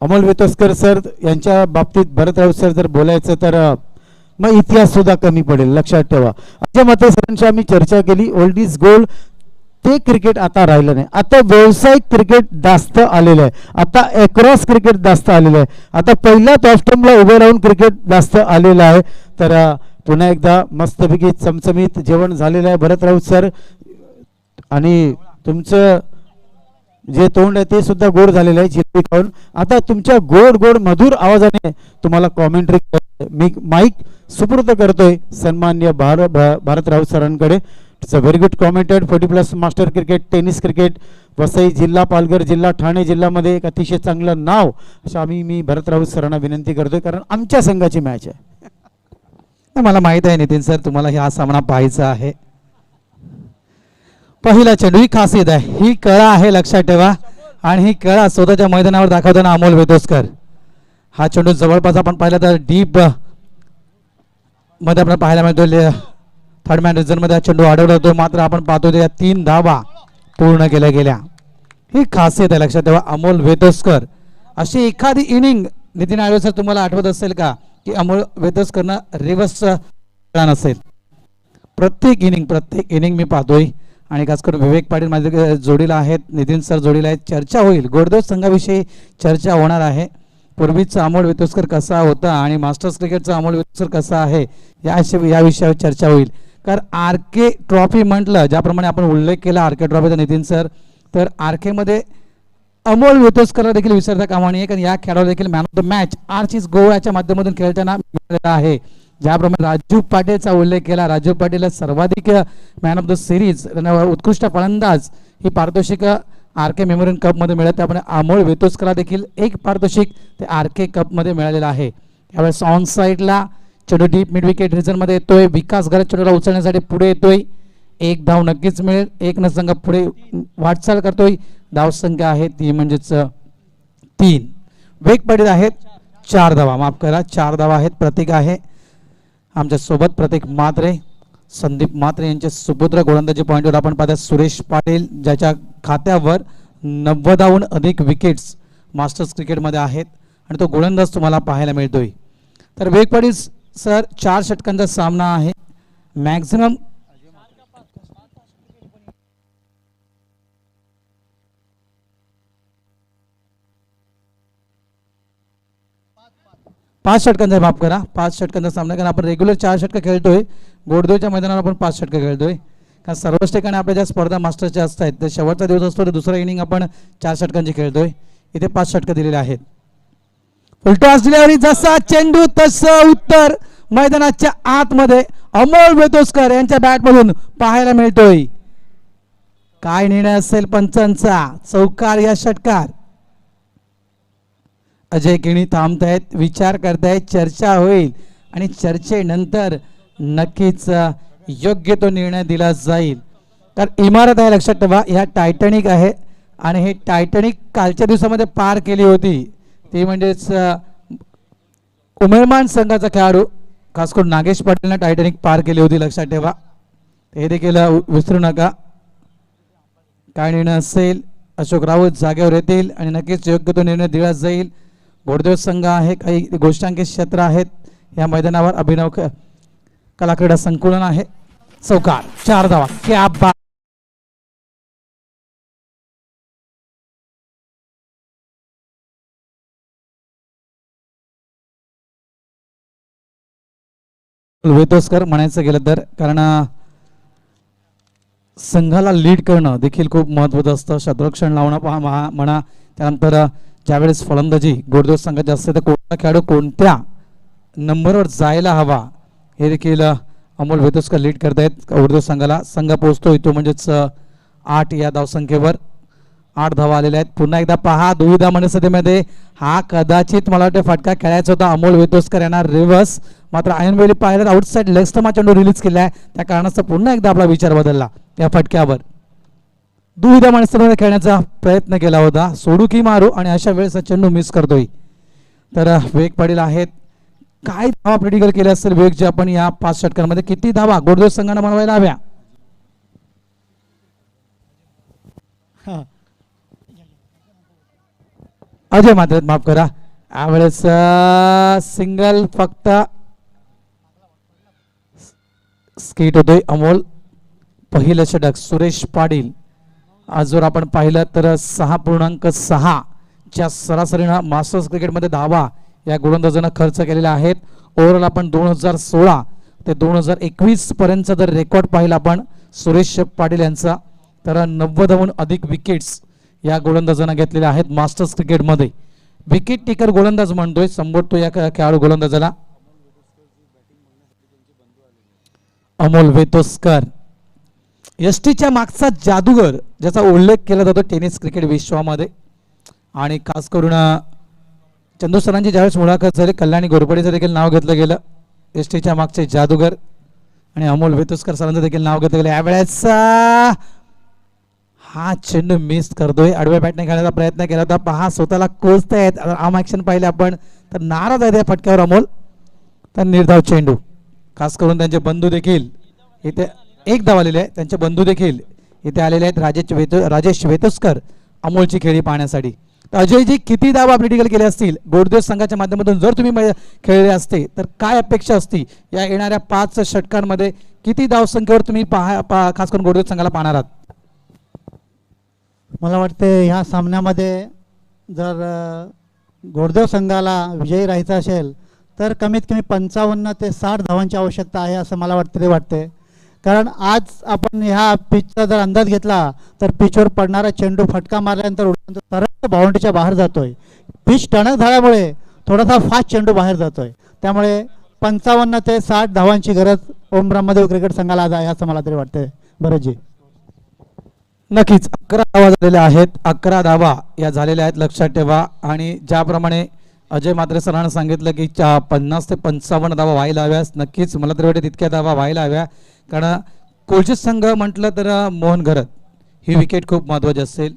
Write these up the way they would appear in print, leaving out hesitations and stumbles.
Amol वेतोस्कर sir यांच्या बाबतीत भरत Raut sir जर बोलायचं तर मग इतिहास सुद्धा कमी पडेल. लक्षात ठेवा. अजय मते सरांशी आम्ही चर्चा केली. ओल्ड इज गोल्ड ते क्रिकेट आता राहिलं नाही. आता व्यावसायिक क्रिकेट जास्त आलेलं आहे. आता अक्रॉस क्रिकेट जास्त आलेलं आहे. आता पहिल्या टॉपस्टमला उभे राहून क्रिकेट जास्त आलेलं आहे. तर पुन्हा एकदा मस्तपैकी चमचमीत जेवण झालेलं आहे भरत राऊत सर. आणि तुमचं जे तोंड आहे ते सुद्धा गोड झालेलं आहे जिलेबी खाऊन. आता तुमच्या गोड गोड मधुर आवाजाने तुम्हाला कॉमेंट्री मी माईक सुपूर्द करतोय सन्मान्य भारत राऊत सरांकडे. It's a very good commented 40+ master cricket tennis cricket Vasai जिल्हा पालघर जिल्हा ठाणे जिल्ह्यामध्ये एक अतिशय चांगलं नाव असं मी भरत राऊत सरांना विनंती करतोय कारण आमच्या संघाची मॅच आहे. मला माहित आहे नितीन सर तुम्हाला हा सामना पाहायचा आहे. पहिला चेंडू ही खासियत आहे, ही कळा आहे लक्षात ठेवा. आणि ही कळा स्वतःच्या मैदानावर दाखवताना अमोल वेतोस्कर. हा चेंडू जवळपास आपण पाहिला तर डीप मध्ये आपल्याला पाहायला मिळतो. थर्ड मॅन रिझन मध्ये हा चेंडू अडवला होतो मात्र आपण पाहतो त्या 3 धावा पूर्ण केल्या गेल्या. ही खासियत आहे लक्षात ठेवा अमोल वेतोस्कर. अशी एखादी इनिंग नितीन आळवे सर तुम्हाला आठवत असेल का की अमोल वेतोस्करनं रिव्हर्स नसेल. प्रत्येक इनिंग मी पाहतोय. आणि खास करून विवेक पाटील माझ्या जोडीला आहेत, नितीन सर जोडीला आहेत. चर्चा होईल गोडदेव संघाविषयी चर्चा होणार आहे. पूर्वीचा अमोल वेतोस्कर कसा होता आणि मास्टर्स क्रिकेटचा अमोल वेतोस्कर कसा आहे या विषयावर चर्चा होईल. कारण RK ट्रॉफी म्हटलं ज्याप्रमाणे आपण उल्लेख केला RK ट्रॉफीचा नितीन सर, तर RK मध्ये अमोल वेतोस्करला देखील विसरता कामा नये. कारण या खेळाडूला देखील man of the match Archies गोव्याच्या माध्यमातून खेळताना मिळालेला आहे. ज्याप्रमाणे राजू पाटीलचा उल्लेख केला, राजू पाटीलला सर्वाधिक मॅन ऑफ द सिरीज उत्कृष्ट फलंदाज ही पारितोषिक RK मेमोरियल कपमध्ये मिळत. त्यामुळे अमोल वेतोस्करला देखील एक पारितोषिक ते RK कपमध्ये मिळालेलं आहे. त्यावेळेस ऑन साईडला चेंडू डीप मिड विकेट रिझनमध्ये येतोय. विकास घरत चेंडूला उचलण्यासाठी पुढे येतोय. एक धाव नक्कीच मिळेल. एक संघ पुढे वाटचाल करतोय. धावसंख्या आहे ती म्हणजेच 3. वेग पडीत आहेत 4 धावा, माफ करा 4 धावा आहेत. प्रतीक आहे आमच्या सोबत, प्रतीक म्हात्रे, संदीप म्हात्रे यांचे सुपुत्र. गोलंदाजी पॉईंटवर आपण पाहता सुरेश पाटील ज्याच्या खात्यावर 90हून अधिक विकेट्स मास्टर्स क्रिकेटमध्ये आहेत आणि तो गोलंदाज तुम्हाला पाहायला मिळतोय. तर वेग पडील सर 4 षटकांचा सामना आहे. मॅक्झिमम 5 षटकांचा, माफ करा 5 षटकांचा सामना. कारण आपण रेग्युलर 4 षटकं खेळतोय. गोडदेवच्या मैदानावर आपण 5 षटकं खेळतोय. कारण सर्वच ठिकाणी आपल्या ज्या स्पर्धा मास्टर्सच्या असतात तर शेवटचा दिवस असतो तर दुसरा इनिंग आपण 4 षटकांची खेळतोय. इथे 5 षटकं दिलेले आहेत. उलटॉस डिलिव्हरी, जसा चेंडू तसं उत्तर मैदानाच्या आतमध्ये अमोल वेतोस्कर यांच्या बॅटमधून पाहायला मिळतोय. काय निर्णय असेल पंचांचा? चौकार या षटकार. अजय किणी थांबतायत, विचार करतायत, चर्चा होईल आणि चर्चेनंतर नक्कीच योग्य तो निर्णय दिला जाईल. तर इमारत आहे लक्षात ठेवा, ह्या टायटॅनिक आहे आणि हे टायटॅनिक कालच्या दिवसामध्ये पार केली होती. ते म्हणजेच उमेरमान संघाचा खेळाडू खास करून नागेश पाटीलने टायटॅनिक पार केली होती लक्षात ठेवा. हे देखील विसरू नका. काय निर्णय असेल? अशोक राऊत जागेवर येतील आणि नक्कीच योग्य तो निर्णय दिला जाईल. गोडदेव संघ आहे, काही गोष्टांकित क्षेत्र आहेत या मैदानावर. अभिनव कला क्रीडा संकुलन आहे. चौकार, 4 धावा. क्या बात. वेतोस्कर म्हणायचं गेलं तर, कारण संघाला लीड करणं देखील खूप महत्त्वाचं असतं. शतरक्षण लावणं म्हणा, त्यानंतर ज्यावेळेस फलंदाजी गोडदेव संघाची असते तर कोणता खेळाडू कोणत्या नंबरवर जायला हवा हे देखील अमोल वेतोस्कर लीड करतायत गोडदेव संघाला. संघ पोहोचतोय तो म्हणजेच 8 या धावसंख्येवर. 8 धावा आलेल्या आहेत. पुन्हा एकदा पहा दुविधा मनस्थितीमध्ये हा कदाचित मला वाटतं फटका खेळायचा होता अमोल वेतोस्कर यांना रिव्हर्स, मात्र ऐनवेळी पाहिलं आउटसाईड लेग स्टंप चेंडू रिलीज केला आहे. त्या कारणास्तव पुन्हा एकदा आपला विचार बदलला या फटक्यावर. दुविधा मनस्थितीमध्ये खेळण्याचा प्रयत्न केला होता, सोडू की मारू, आणि अशा वेळेस चेंडू मिस करतोय. तर वेग पाटील आहेत. काय धावा प्रिडिकल केल्या असेल वेग जे आपण या 5 षटकांमध्ये? किती धावा गोडदेव संघाने बनवायला हव्या? अजय मात्र माफ करा यावेळेस सिंगल फक्त स्किट होतोय अमोल. पहिलं षटक सुरेश पाटील. आज जर आपण पाहिलं तर 6.6 च्या सरासरीनं मास्टर्स क्रिकेटमध्ये धावा या गोलंदाजानं खर्च केलेल्या आहेत. ओव्हरऑल आपण 2016 ते 2021 पर्यंतचा जर रेकॉर्ड पाहिला आपण सुरेश पाटील यांचा तर 90हून अधिक विकेट्स या गोलंदाजानं घेतलेल्या आहेत मास्टर्स क्रिकेटमध्ये. विकेट टेकर गोलंदाज म्हणतोय संबोधतो या खेळाडू गोलंदाजाला अमोल वेतोस्कर. एसटीच्या मागचा जादूगर ज्याचा उल्लेख केला जातो टेनिस क्रिकेट विश्वामध्ये आणि खास करून चंदू सरांची ज्यावेळेस मुलाखत झाली कल्याणी घोरपडेचं देखील नाव घेतलं गेलं. एसटीच्या मागचे जादूगर आणि अमोल वेतोस्कर सरांचं देखील नाव घेतलं गेलं. यावेळेस हा चेंडू मिस करतोय. आडव्या बॅटने खेळण्याचा प्रयत्न केला होता. पहा स्वतःला कोचतायत. आम ॲक्शन पाहिले आपण तर नाराज आहे त्या फटक्यावर अमोल. तर निर्धाव चेंडू खास करून त्यांचे बंधू देखील इथे एक धाव आलेले आहे. त्यांचे बंधू देखील इथे आलेले आहेत राजेश वेतोस्कर अमोलची खेळी पाहण्यासाठी. तर अजयजी किती धाव आपली टिकल केले असतील गोडदेव संघाच्या माध्यमातून जर तुम्ही खेळले असते तर काय अपेक्षा असती या येणाऱ्या 5 षटकांमध्ये किती धाव संख्येवर तुम्ही खास करून गोडदेव संघाला पाहणार आहात? मला वाटते ह्या सामन्यामध्ये जर घोडदेव संघाला विजयी राहायचं असेल तर कमीत कमी 55 ते 60 धावांची आवश्यकता आहे असं मला वाटते. कारण आज आपण ह्या पिचचा जर अंदाज घेतला तर पिचवर पडणारा चेंडू फटका मारल्यानंतर सरळ बाउंड्रीच्या बाहेर जातोय. पिच टणक झाल्यामुळे थोडासा फास्ट चेंडू बाहेर जातोय. त्यामुळे 55 ते 60 धावांची गरज ओम ब्रह्मदेव क्रिकेट संघाला आज आहे असं मला तरी वाटतंय. बरं जी नक्कीच 11 धावा झालेल्या आहेत. 11 धावा या झालेल्या आहेत लक्षात ठेवा. आणि ज्याप्रमाणे अजय मात्रे सरांना सांगितलं की 50 ते 55 धावा व्हायला हव्यास. नक्कीच मला तरी वाटते तितक्या धावा व्हायला हव्या. कारण कोलचित संघ म्हटलं तर मोहन घरत ही विकेट खूप महत्त्वाची असेल.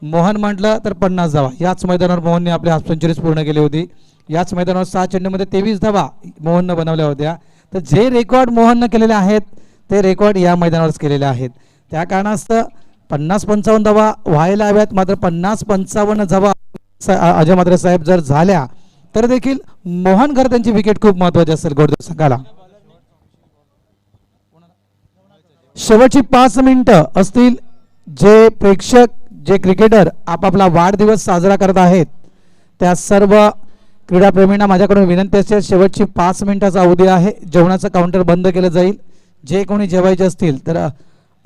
मोहन म्हटलं तर 50 धावा. याच मैदानावर मोहनने आपली हाफ सेंचुरीज पूर्ण केली होती. याच मैदानावर 6 चेंडूमध्ये 23 धावा मोहननं बनवल्या होत्या. तर जे रेकॉर्ड मोहननं केलेले आहेत ते रेकॉर्ड या मैदानावरच केलेले आहेत. त्या कारणास्तव 50-55 धावा व्हायला हव्यात. मात्र 50-55 धावा अजय मात्रे साहेब जर झाल्या तर देखील मोहन घर त्यांची विकेट खूप महत्त्वाची असेल गोडदेव संघाला. शेवटची 5 मिनिटं असतील. जे प्रेक्षक जे क्रिकेटर आपापला वाढदिवस साजरा करत आहेत त्या सर्व क्रीडाप्रेमींना माझ्याकडून विनंती असेल शेवटची 5 मिनिटाचा अवधी आहे. जेवणाचं काउंटर बंद केलं जाईल. जे कोणी जेवायचे असतील तर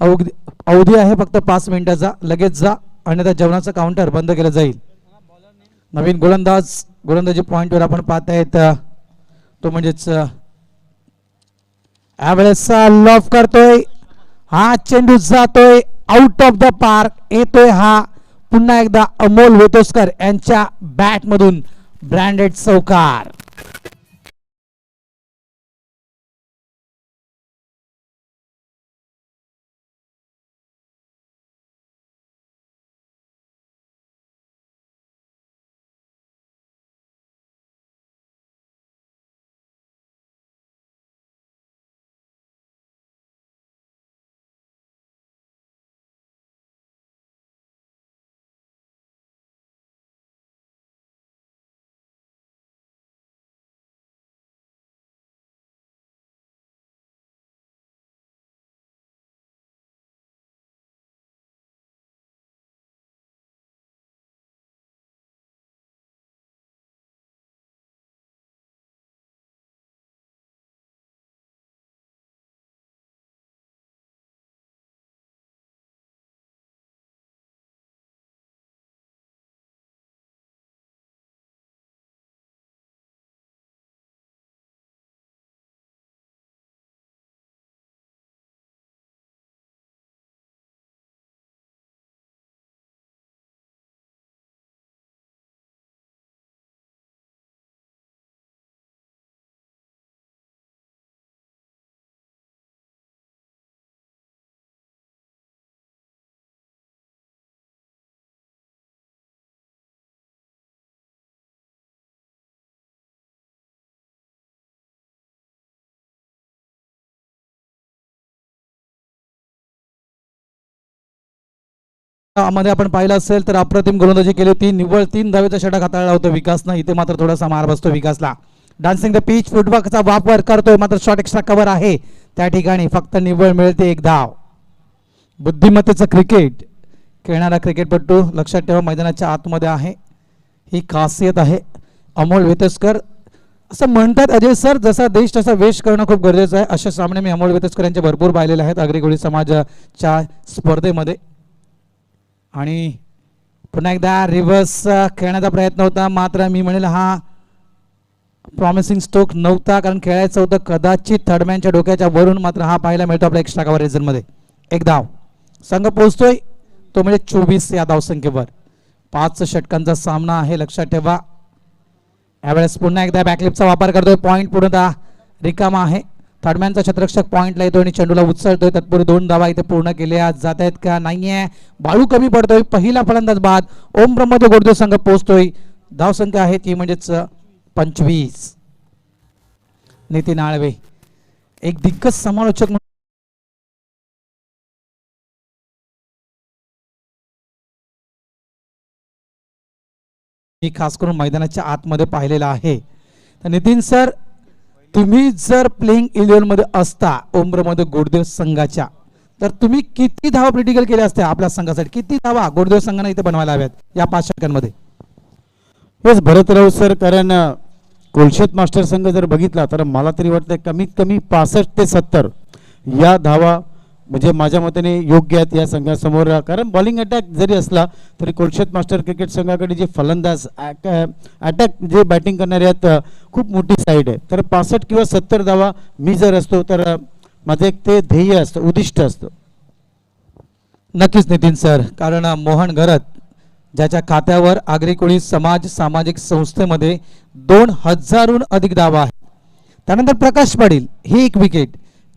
अवधी आहे फक्त 5 मिनिटाचा. लगेच जा अन्यथा जेवणाचं काउंटर बंद केलं जाईल. नवीन गोलंदाजी पॉईंटवर आपण पाहतायत तो म्हणजेच यावेळेस लॉफ करतोय. हा चेंडू जातोय आउट ऑफ द पार्क. येतोय हा पुन्हा एकदा अमोल वेतोस्कर यांच्या बॅटमधून ब्रँडेड चौकार. मध्ये आपण पाहिलं असेल तर अप्रतिम गोलंदाजी केली होती. निव्वळ 3 धावेचा षटक हाताळला होता विकासनं. इथे मात्र थोडासा मार बसतो विकासला. डान्सिंग द पिच फुटवर्कचा वापर करतोय मात्र शॉट एक्स्ट्रा कव्हर आहे त्या ठिकाणी. फक्त निव्वळ मिळते 1 धाव. बुद्धिमत्तेचं क्रिकेट खेळणारा क्रिकेटपटू लक्षात ठेवा मैदानाच्या आतमध्ये आहे, ही खासियत आहे. अमोल वेतस्कर असं म्हणतात अजय सर, जसा देश तसा वेश करणं खूप गरजेचं आहे. अशा सामने मी अमोल वेतस्कर यांचे भरपूर पाहिलेले आहेत आगरी समाजाच्या स्पर्धेमध्ये. आणि पुन्हा एकदा रिव्हर्स खेळण्याचा प्रयत्न होता मात्र मी म्हणेल हा प्रॉमिसिंग स्ट्रोक नव्हता, कारण खेळायचं होतं कदाचित थर्डमॅनच्या डोक्याच्या वरून. मात्र हा पाहायला मिळतो आपल्या एक्स्ट्रा कव्हर मध्ये. 1 धाव. संघ पोहोचतोय तो म्हणजे 24 या धावसंख्येवर. 5 षटकांचा सामना आहे लक्षात ठेवा. यावेळेस पुन्हा एकदा बॅकलिपचा वापर करतोय. पॉईंट पूर्णतः रिकामा आहे. थर्डमॅनचा क्षेत्ररक्षक पॉईंटला येतो आणि चेंडूला उचलतोय. तत्पूर्वी 2 धावा इथे पूर्ण केल्या जात आहेत का नाहीये. बाळू कमी पडतोय. पहिला फलंदाज बाद. ओम ब्रह्मदेव गोडदेव संघ पोहोचतोय. धावसंख्या आहे ती म्हणजेच 25. नितीन आळवे एक दिग्गज समालोचक मी खास करून मैदानाच्या आतमध्ये पाहिलेला आहे. तर नितीन सर, तुम्ही जर प्लेइंग 11 मध्ये असता ओमब्रह्मदेव गोडदेव संघाच्या, तर तुम्ही किती धावा क्रिटिकल केल्या असत्या आपल्या संघासाठी? किती धावा गोडदेव संघाने इथे बनवायला हव्यात या 5 षटकांमध्ये? बस भरतराव सर, कारण कोलशेत मास्टर संघ जर बघितला तर मला तरी वाटतं कमीत कमी 65 ते 70 या धावा म्हणजे माझ्या मताने योग्य आहेत या संघासमोर. कारण बॉलिंग अटॅक जरी असला तरी कोलशेत मास्टर क्रिकेट संघाकडे जे फलंदाज अटॅक जे बॅटिंग करणारे आहेत खूप मोठी साईड आहे. तर 65 किंवा 70 धावा मी जर असतो तर माझं एक ते ध्येय असतं, उद्दिष्ट असतं. नक्कीच नितीन सर, कारण मोहन घरत ज्याच्या खात्यावर आगरी कोळी समाज सामाजिक संस्थेमध्ये 2000हून अधिक धावा आहेत. त्यानंतर प्रकाश पाटील ही एक विकेट,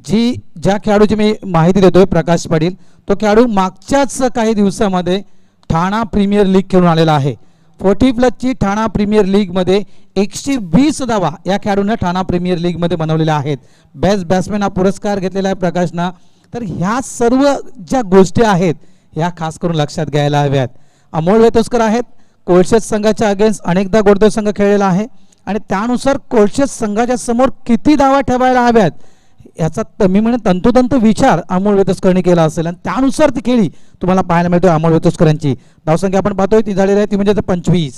जी ज्या खेळाडूची मी माहिती देतोय प्रकाश पाटील, तो खेळाडू मागच्याच काही दिवसामध्ये ठाणा प्रीमियर लीग खेळून आलेला आहे. 40+ ठाणा प्रीमियर लीगमध्ये 120 धावा या खेळाडूंना ठाणा प्रीमियर लीगमध्ये बनवलेल्या आहेत. बेस्ट बॅट्समॅन हा पुरस्कार घेतलेला आहे प्रकाशना. तर ह्या सर्व ज्या गोष्टी आहेत ह्या खास करून लक्षात घ्यायला हव्यात. अमोल वेतोस्कर आहेत, कोळशेत संघाच्या अगेन्स्ट अनेकदा गोडदेव संघ खेळलेला आहे आणि त्यानुसार कोळशेत संघाच्या समोर किती धावा ठेवायला हव्यात याचा मी म्हणेन तंतोतंत विचार अमोल वेतोस्करने केला असेल आणि त्यानुसार ती खेळी तुम्हाला पाहायला मिळतोय. अमोल वेतोस्करांची धावसंख्या आपण पाहतोय ती झालेली आहे ती म्हणजे 25.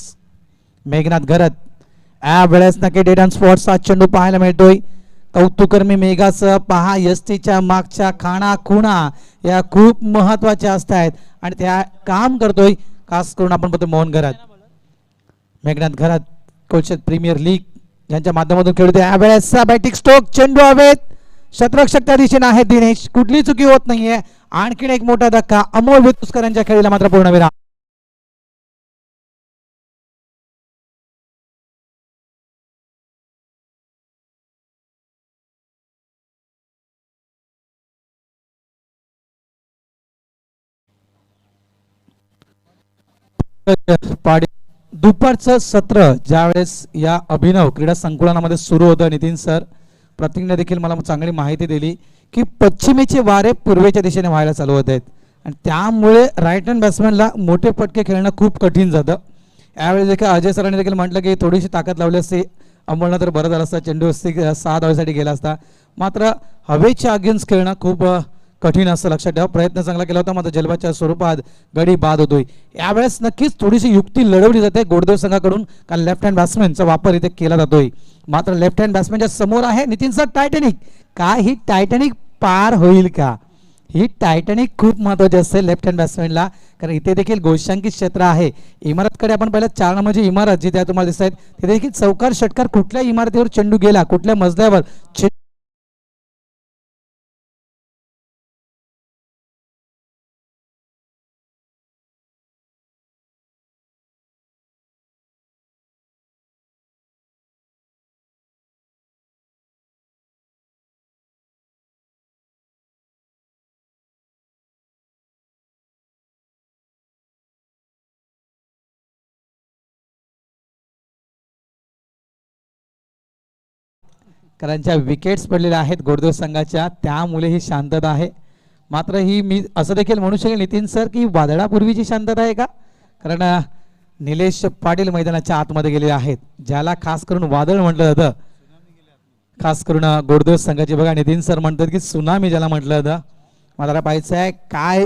मेघनाथ घरत वेळेस नक्की डेट अँड स्पॉट्सचा चेंडू पाहायला मिळतोय. कौतुकर्मी मेघासह पहा यष्टीच्या मागच्या खाणा खुणा या खूप महत्वाच्या असतात आणि त्या काम करतोय. खास करून आपण बघतो मोहन घरात, मेघनाथ घरात कोलशेत प्रीमियर लीग यांच्या माध्यमातून खेळतोय. यावेळेसचा बॅटिंग स्ट्रोक, चेंडू हवेत, क्षेत्ररक्षक त्या दिशेने आहे दिनेश, कुठली चुकी होत नाहीये. आणखीन एक मोठा धक्का, अमोल वेतुस्कर यांच्या खेळीला मात्र पूर्णविराम. दुपारचं सत्र ज्यावेळेस या अभिनव क्रीडा संकुलामध्ये सुरू होतं, नितीन सर प्रतिज्ञा देखील मला चांगली माहिती दिली की पश्चिमेचे वारे पूर्वेच्या दिशेने व्हायला चालू होत आहेत आणि त्यामुळे राईट हँड बॅट्समॅनला मोठे पटके खेळणं खूप कठीण जातं. यावेळेस देखील अजय सरांनी देखील म्हटलं की थोडीशी ताकद लावली असती अंमलनं तर बरं झालं असतं, चेंडू 6 धावेसाठी गेला असता. मात्र हवेच्या अगेन्स्ट खेळणं खूप कठीण असं लक्षात ठेवा. प्रयत्न चांगला केला होता मात्र जलबाच्या स्वरूपात गडी बाद होतोय. यावेळेस नक्कीच थोडीशी युक्ती लढवली जाते गोडदेव संघाकडून, कारण लेफ्ट हँड बॅट्समॅनचा वापर इथे केला जातोय. मात्र लेफ्ट हँड बॅट्समॅनच्या समोर आहे नितीन सर टायटॅनिक. काय ही टायटॅनिक पार होईल का? ही टायटॅनिक खूप महत्वाची असते लेफ्ट हँड बॅट्समॅनला, कारण इथे देखील गोशांकित क्षेत्र आहे. इमारतकडे आपण पहिल्या 4 नंबरची इमारत जी त्या तुम्हाला दिसत आहेत तिथे देखील चौकार षटकार कुठल्या इमारतीवर चेंडू गेला, कुठल्या मजल्यावर करांच्या विकेट्स पडलेल्या आहेत गोडदेव संघाच्या, त्यामुळे ही शांतता आहे. मात्र ही मी असं देखील म्हणू शकेल नितीन सर की वादळापूर्वीची शांतता आहे का, कारण निलेश पाटील मैदानाच्या आतमध्ये गेलेले आहेत, ज्याला खास करून वादळ म्हटलं जातं. खास करून गोडदेव संघाचे बघा नितीन सर म्हणतात की सुनामी ज्याला म्हटलं जातं. मला पाहायचं आहे काय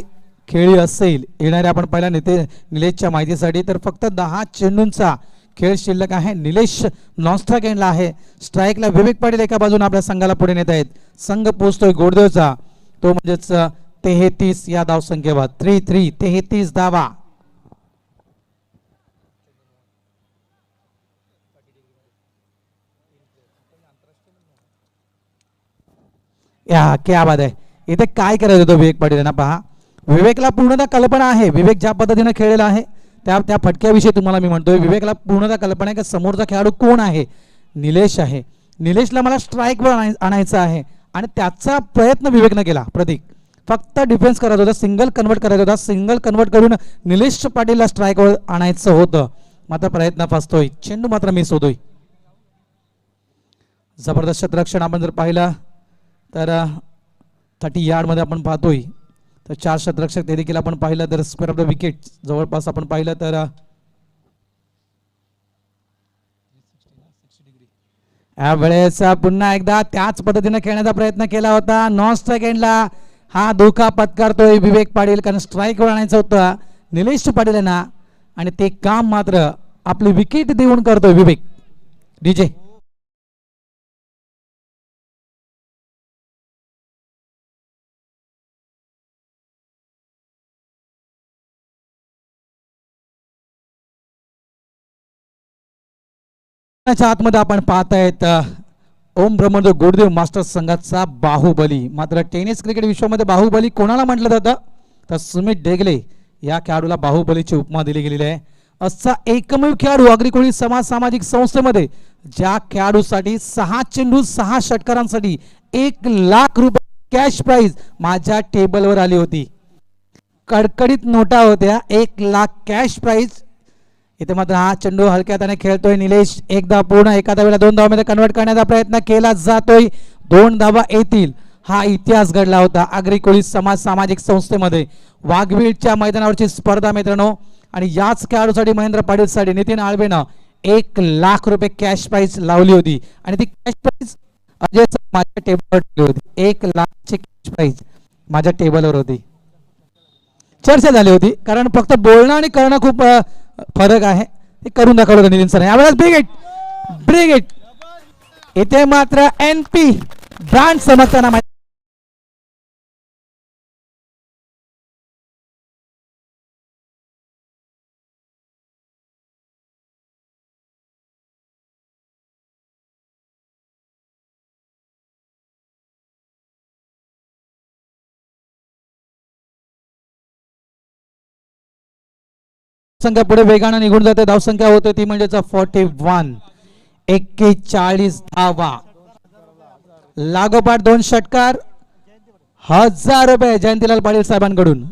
खेळी असेल येणारे. आपण पहिला निलेशच्या माहितीसाठी तर फक्त 10 चेंडूंचा खेळ शिल्लक आहे. निलेश नॉनस्ट्राईक एंडला आहे. स्ट्राईकला विवेक पाटील एका बाजूने आपल्या संघाला पुढे नेत आहेत. संघ पोहोचतोय गोडदेवचा, तो म्हणजेच 33 या धावसंख्येवर. 3-3 33 धावा. या क्या बात आहे. इथे काय करायचं होतं विवेक पाटील यांना पहा. विवेकला पूर्णतः कल्पना आहे, विवेक ज्या पद्धतीने खेळलेला आहे त्या फटक्याविषयी तुम्हाला मी म्हणतोय. विवेकला पूर्णतः कल्पना आहे की समोरचा खेळाडू कोण आहे, निलेश आहे. निलेशला मला स्ट्राईकवर आणायचं आहे आणि त्याचा प्रयत्न विवेकनं केला. प्रतीक फक्त डिफेन्स करायचा होता, सिंगल कन्वर्ट करायचा होता. सिंगल कन्वर्ट करून निलेश पाटीलला स्ट्राईकवर आणायचं होतं, मात्र प्रयत्न फसतोय. चेंडू मात्र मिस होतोय. जबरदस्त क्षेत्ररक्षण आपण जर पाहिलं तर 30 यार्डमध्ये आपण पाहतोय. तर 4 क्षेत्ररक्षक ते देखील आपण पाहिलं तर स्क्वेअर ऑफ द विकेट जवळपास आपण पाहिलं तर यावेळेस पुन्हा एकदा त्याच पद्धतीने खेळण्याचा प्रयत्न केला होता. नॉन स्ट्राईक एंडला हा धोका पत्कारतोय विवेक पाटील, कारण स्ट्राईकवर आणायचं होतं निलेश पाटील यांना आणि ते काम मात्र आपली विकेट देऊन करतोय विवेक. डीजे आतमध्ये आपण पाहतायत ओम ब्रह्मदेव गोडदेव मास्टर्स संघाचा बाहुबली. मात्र टेनिस क्रिकेट विश्वामध्ये बाहुबली कोणाला म्हटलं जातं तर सुमित डेगले या खेळाडूला बाहुबलीची उपमा दिली गेलेली आहे. असा एकमेव खेळाडू अग्रिकोळी समाज सामाजिक संस्थेमध्ये ज्या खेळाडूसाठी 6 चेंडू 6 षटकारांसाठी 1 लाख रुपये कॅश प्राइज माझ्या टेबलवर आली होती. कडकडीत नोटा होत्या, 1 लाख कॅश प्राइज. इथे मात्र हा चेंडू हलक्या हाताने खेळतोय निलेश. एकदा पूर्ण एखाद्या वेळेला 2 धावांमध्ये कन्वर्ट करण्याचा प्रयत्न केला जातोय. 2 धावा येतील हा इतिहास घडला होता अग्रिकोळी समाज सामाजिक संस्थेमध्ये. वाघवीडच्या मैदानावरची स्पर्धा मित्रांनो, आणि याच खेळाडूसाठी महेंद्र पाटीलसाठी नितीन आळवेनं 1 लाख रुपये कॅश प्राइज लावली होती आणि ती कॅश प्राइज अजय माझ्या टेबलवर ठेवली होती. 1 लाखची कॅश प्राइज माझ्या टेबलवर होती. चर्चा झाली होती, कारण फक्त बोलणं आणि करणं खूप फरक आहे. ते करून दाखवलं होतं नितीन सर. यावेळेस ब्रिगेड इथे मात्र NP ब्रांड समजताना संख्या पुढे वेगाने निघून जाते. धावसंख्या होते ती म्हणजे 41. 41 धावा. लागोपाठ 2 षटकार. 1000 रुपये जयंतीलाल पाटील साहेबांकडून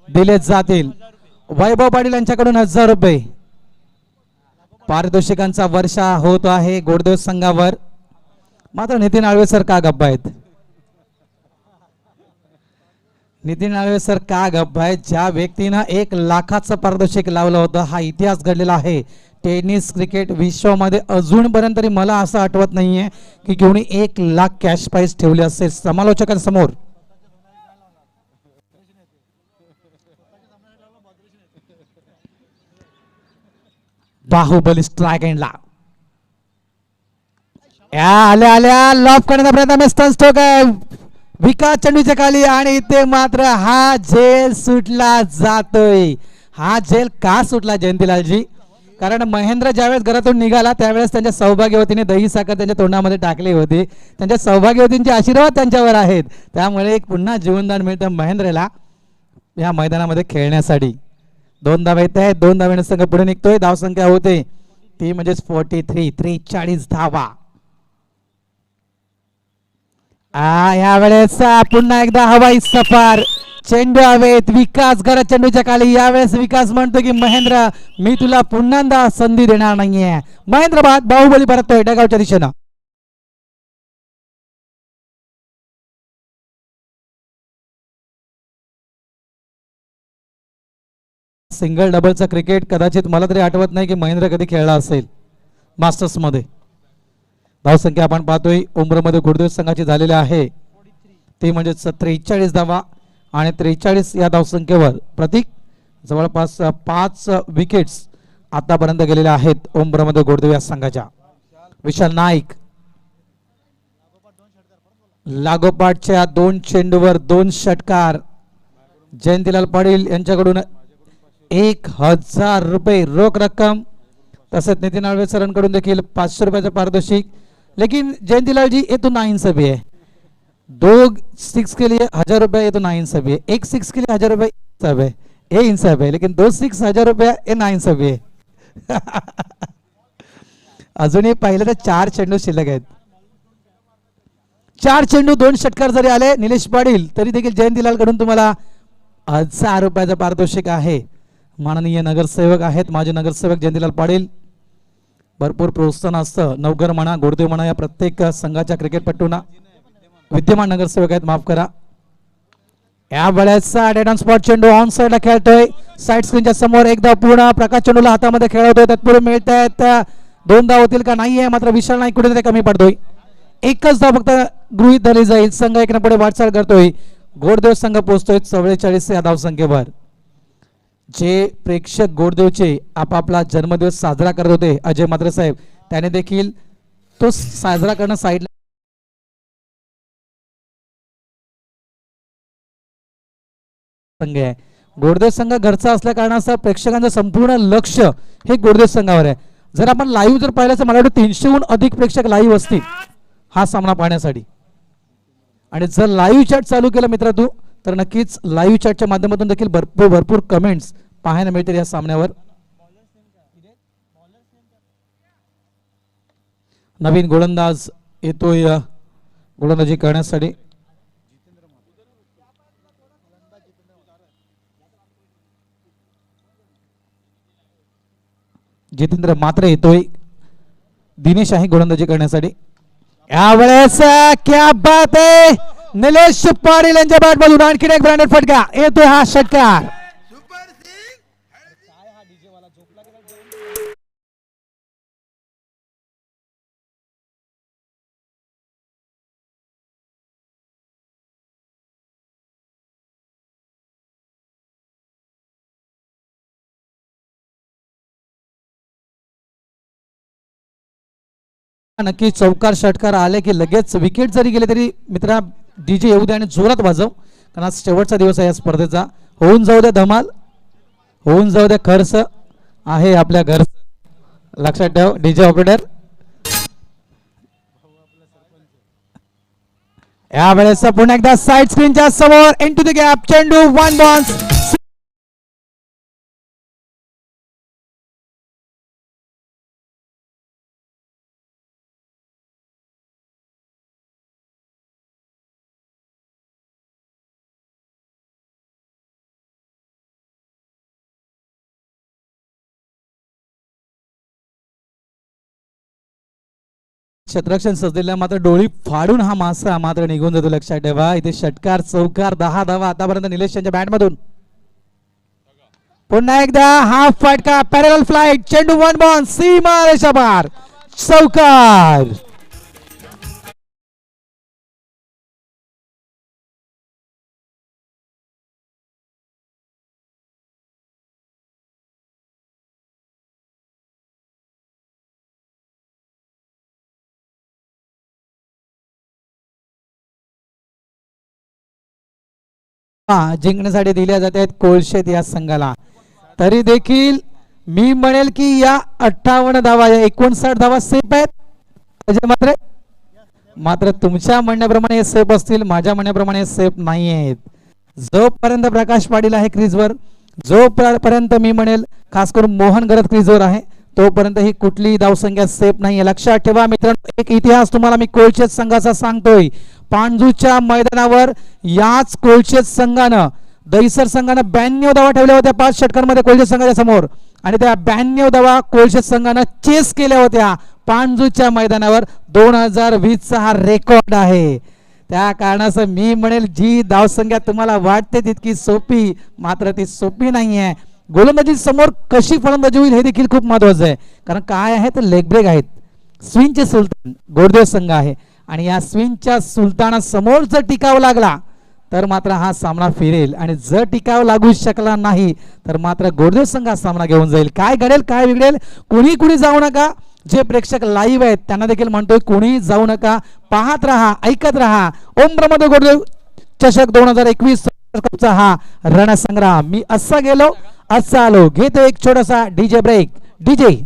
दिले जातील. वैभव पाटील यांच्याकडून 1000 रुपये पारितोषिकांचा वर्षा होत आहे गोडदेव संघावर. मात्र नितीन आळवे सर का गप्पा आहेत? नितीन आळवे सर का गप्प आहे? ज्या व्यक्तीनं 1 लाखाचं पारितोषिक लावलं होतं हा इतिहास घडलेला आहे टेनिस क्रिकेट विश्वामध्ये. अजूनपर्यंत तरी मला असं आठवत नाहीये की कोणी 1 लाख कॅश प्राइज ठेवली असेल समालोचकांसमोर. बाहुबली स्ट्राईक एंडला आल्या लॉफ करण्याचा प्रयत्न स्टन स्ट्रोक आहे विकास चेंडूच्या खाली, आणि इथे मात्र हा झेल सुटला जातोय. हा झेल का सुटला जयंतीलालजी? कारण महेंद्र ज्यावेळेस घरातून निघाला त्यावेळेस त्यांच्या सौभाग्यवतीने दही साखर त्यांच्या तोंडामध्ये टाकली होती. त्यांच्या सौभाग्यवतींचे आशीर्वाद त्यांच्यावर आहेत, त्यामुळे एक पुन्हा जीवनदान मिळतं महेंद्रला या मैदानामध्ये खेळण्यासाठी. 2 धावा येत आहेत. 2 धाव्याने संघ पुढे निघतोय. धावसंख्या होते ती म्हणजे 43. 43 धावा. या वेळेस पुन्हा एकदा हवाई सफार. चेंडू हवेत. विकास घरात चेंडूच्या खाली. यावेळेस विकास म्हणतो की महेंद्र मी तुला पुन्हा संधी देणार नाहीये. महेंद्र बाहुबली परततोय डगावच्या दिशेनं. सिंगल डबलचा क्रिकेट कदाचित मला तरी आठवत नाही की महेंद्र कधी खेळला असेल मास्टर्समध्ये. धावसंख्या आपण पाहतोय उमरमध्ये गुरुदेव संघाची झालेली आहे ते म्हणजे 43 धावा आणि 43 या धावसंख्येवर प्रतीक जवळपास 5 विकेट्स आतापर्यंत गेलेल्या आहेत उमरमध्ये गुरुदेव या संघाच्या. विशाल नाईक लागोपाठच्या 2 चेंडूवर 2 षटकार. जयंतीलाल पाटील यांच्याकडून 1000 रुपये रोख रक्कम तसेच नितीन आळवे सरांकडून देखील 500 रुपयाचं पारितोषिक. लेकिन जयंतीलाल जी ये तो नाइंसाफी है. 2 6 के लिए 1000 रुपया ये तो नाइंसाफी है. 1 6 के लिए 1000 रुपये इंसाफ है, ये इंसाफ है. लेकिन 2 6 1000 रुपया ये नाइंसाफी है. अजूनही पाहिलं तर 4 चेंडू शिल्लक आहेत. 4 चेंडू 2 षटकार जरी आले निलेश पाटील तरी देखील जयंतीलाल कडून तुम्हाला 1000 रुपयाचं पारितोषिक आहे. माननीय नगरसेवक आहेत माजी नगरसेवक जयंतीलाल पाटील. भरपूर प्रोत्साहन असतं नवघर म्हणा गोरदेव म्हणा या प्रत्येक संघाच्या विद्यमान नगरसेवक आहेत माफ करा. या वेळेचा डेड ऑन स्पॉट चेंडू ऑन साइडला खेळतोय साइड स्क्रीनच्या समोर. एकदा पूर्ण प्रकाश चेंडूला हातामध्ये खेळवतोय तत्पूर्वी मिळत आहेत 2 धाव होतील का नाहीये मात्र विशाल नाईक कुठेतरी कमी पडतोय. एकच धाव फक्त गृहीत धरली जाईल. संघ एकने पुढे वाटचाल करतोय. गोरदेव संघ पोहोचतोय 44 या धावसंख्येवर. जे प्रेक्षक गोरदेवचे आपापला जन्मदिवस साजरा करत होते अजय म्हात्रे साहेब त्याने देखील तो साजरा करणं साईडला संघ आहे. गोरदेव संघ घरचा असल्या कारणास्तव प्रेक्षकांचं संपूर्ण लक्ष हे गोरदेव संघावर आहे. जर आपण लाईव्ह जर पाहिलं तर मला वाटतं 300हून अधिक प्रेक्षक लाईव्ह असतील हा सामना पाहण्यासाठी. आणि जर लाईव्ह चॅट चालू केलं मित्रांनो तर नक्कीच लाईव्ह चॅटच्या माध्यमातून देखील भरपूर कमेंट्स पाहायला मिळतील या सामन्यावर. नवीन गोलंदाज येतोय गोलंदाजी करण्यासाठी. जितेंद्र मात्रे येतोय. दिनेश आहे गोलंदाजी करण्यासाठी. यावेळेस क्या बात आहे निलेश पाटील यांच्या बॅट मधून आणखी एक ब्रँडेड फटका येतोय हा षटकार. नक्की चौकार षटकार आले की लगेच विकेट जरी गेले तरी मित्रा डीजे येऊ दे आणि जोरात वाजव कारण आज शेवटचा दिवस आहे या स्पर्धेचा. होऊन जाऊ द्या धमाल होऊन जाऊ द्या खर्च आहे आपल्या घर. लक्षात ठेव डीजे ऑपरेटर. यावेळेस पुन्हा एकदा साइड स्क्रीनच्या समोर इनटू द गॅप चेंडू 1 बॉन्स. क्षेत्ररक्षण सजलेला मात्र डोळी फाडून हा मासा मात्र निघून जातो. लक्षात ठेवा इथे षटकार चौकार 10 धावा आतापर्यंत निलेश यांच्या बॅट मधून. पुन्हा एकदा हाफ फटका पॅरल फ्लाइट चेंडू 1 बॉल सीमा रेषा पार चौकार. जिंकण्यासाठी दिल्या जातात कोळशेत या संघाला. तरी देखील मी म्हणेल की या 58 धावा या 59 धावा सेफ आहेत मात्र तुमच्या म्हणण्याप्रमाणे सेफ असतील माझ्या म्हणण्याप्रमाणे सेफ नाही आहेत. जोपर्यंत प्रकाश पाटील आहे क्रीजवर जोपर्यंत मी म्हणेल खास करून मोहन गरत क्रीजवर आहे तोपर्यंत ही कुठली धावसंख्या सेफ नाहीये. लक्षात ठेवा मित्रांनो एक इतिहास तुम्हाला मी कोळशेत संघाचा सांगतोय. पांजूच्या मैदानावर याच कोळशेत संघानं दहिसर संघानं 92 धावा ठेवल्या होत्या 5 षटकांमध्ये कोळशेत संघाच्या समोर आणि त्या 92 धावा कोळशेत संघानं चेस केल्या होत्या पांजूच्या मैदानावर. 2020 चा हा रेकॉर्ड आहे. त्या कारणाचं मी म्हणेल जी धावसंख्या तुम्हाला वाटते तितकी सोपी मात्र ती सोपी नाहीये. गोलंदाजी समोर कशी फलंदाजी होईल हे देखील खूप महत्वाचं आहे. कारण काय आहे तर लेग ब्रेक आहेत. स्विंगचे सुलतान गोरदेव संघ आहे आणि या स्विंगच्या सुलतानासमोर जर टिकाव लागला तर मात्र हा सामना फिरेल आणि जर टिकाव लागू शकला नाही तर मात्र गोरदेव संघ हा सामना घेऊन जाईल. काय घडेल काय बिघडेल कुणी जाऊ नका. जे प्रेक्षक लाईव्ह आहेत त्यांना देखील म्हणतोय कोणी जाऊ नका, पाहत राहा, ऐकत राहा. ओम प्रमोद गोरदेव चषक 2021 कपचा हा रणसंग्राम. मी असा गेलो असा आलो. घेतो एक छोटासा डीजे ब्रेक. डीजे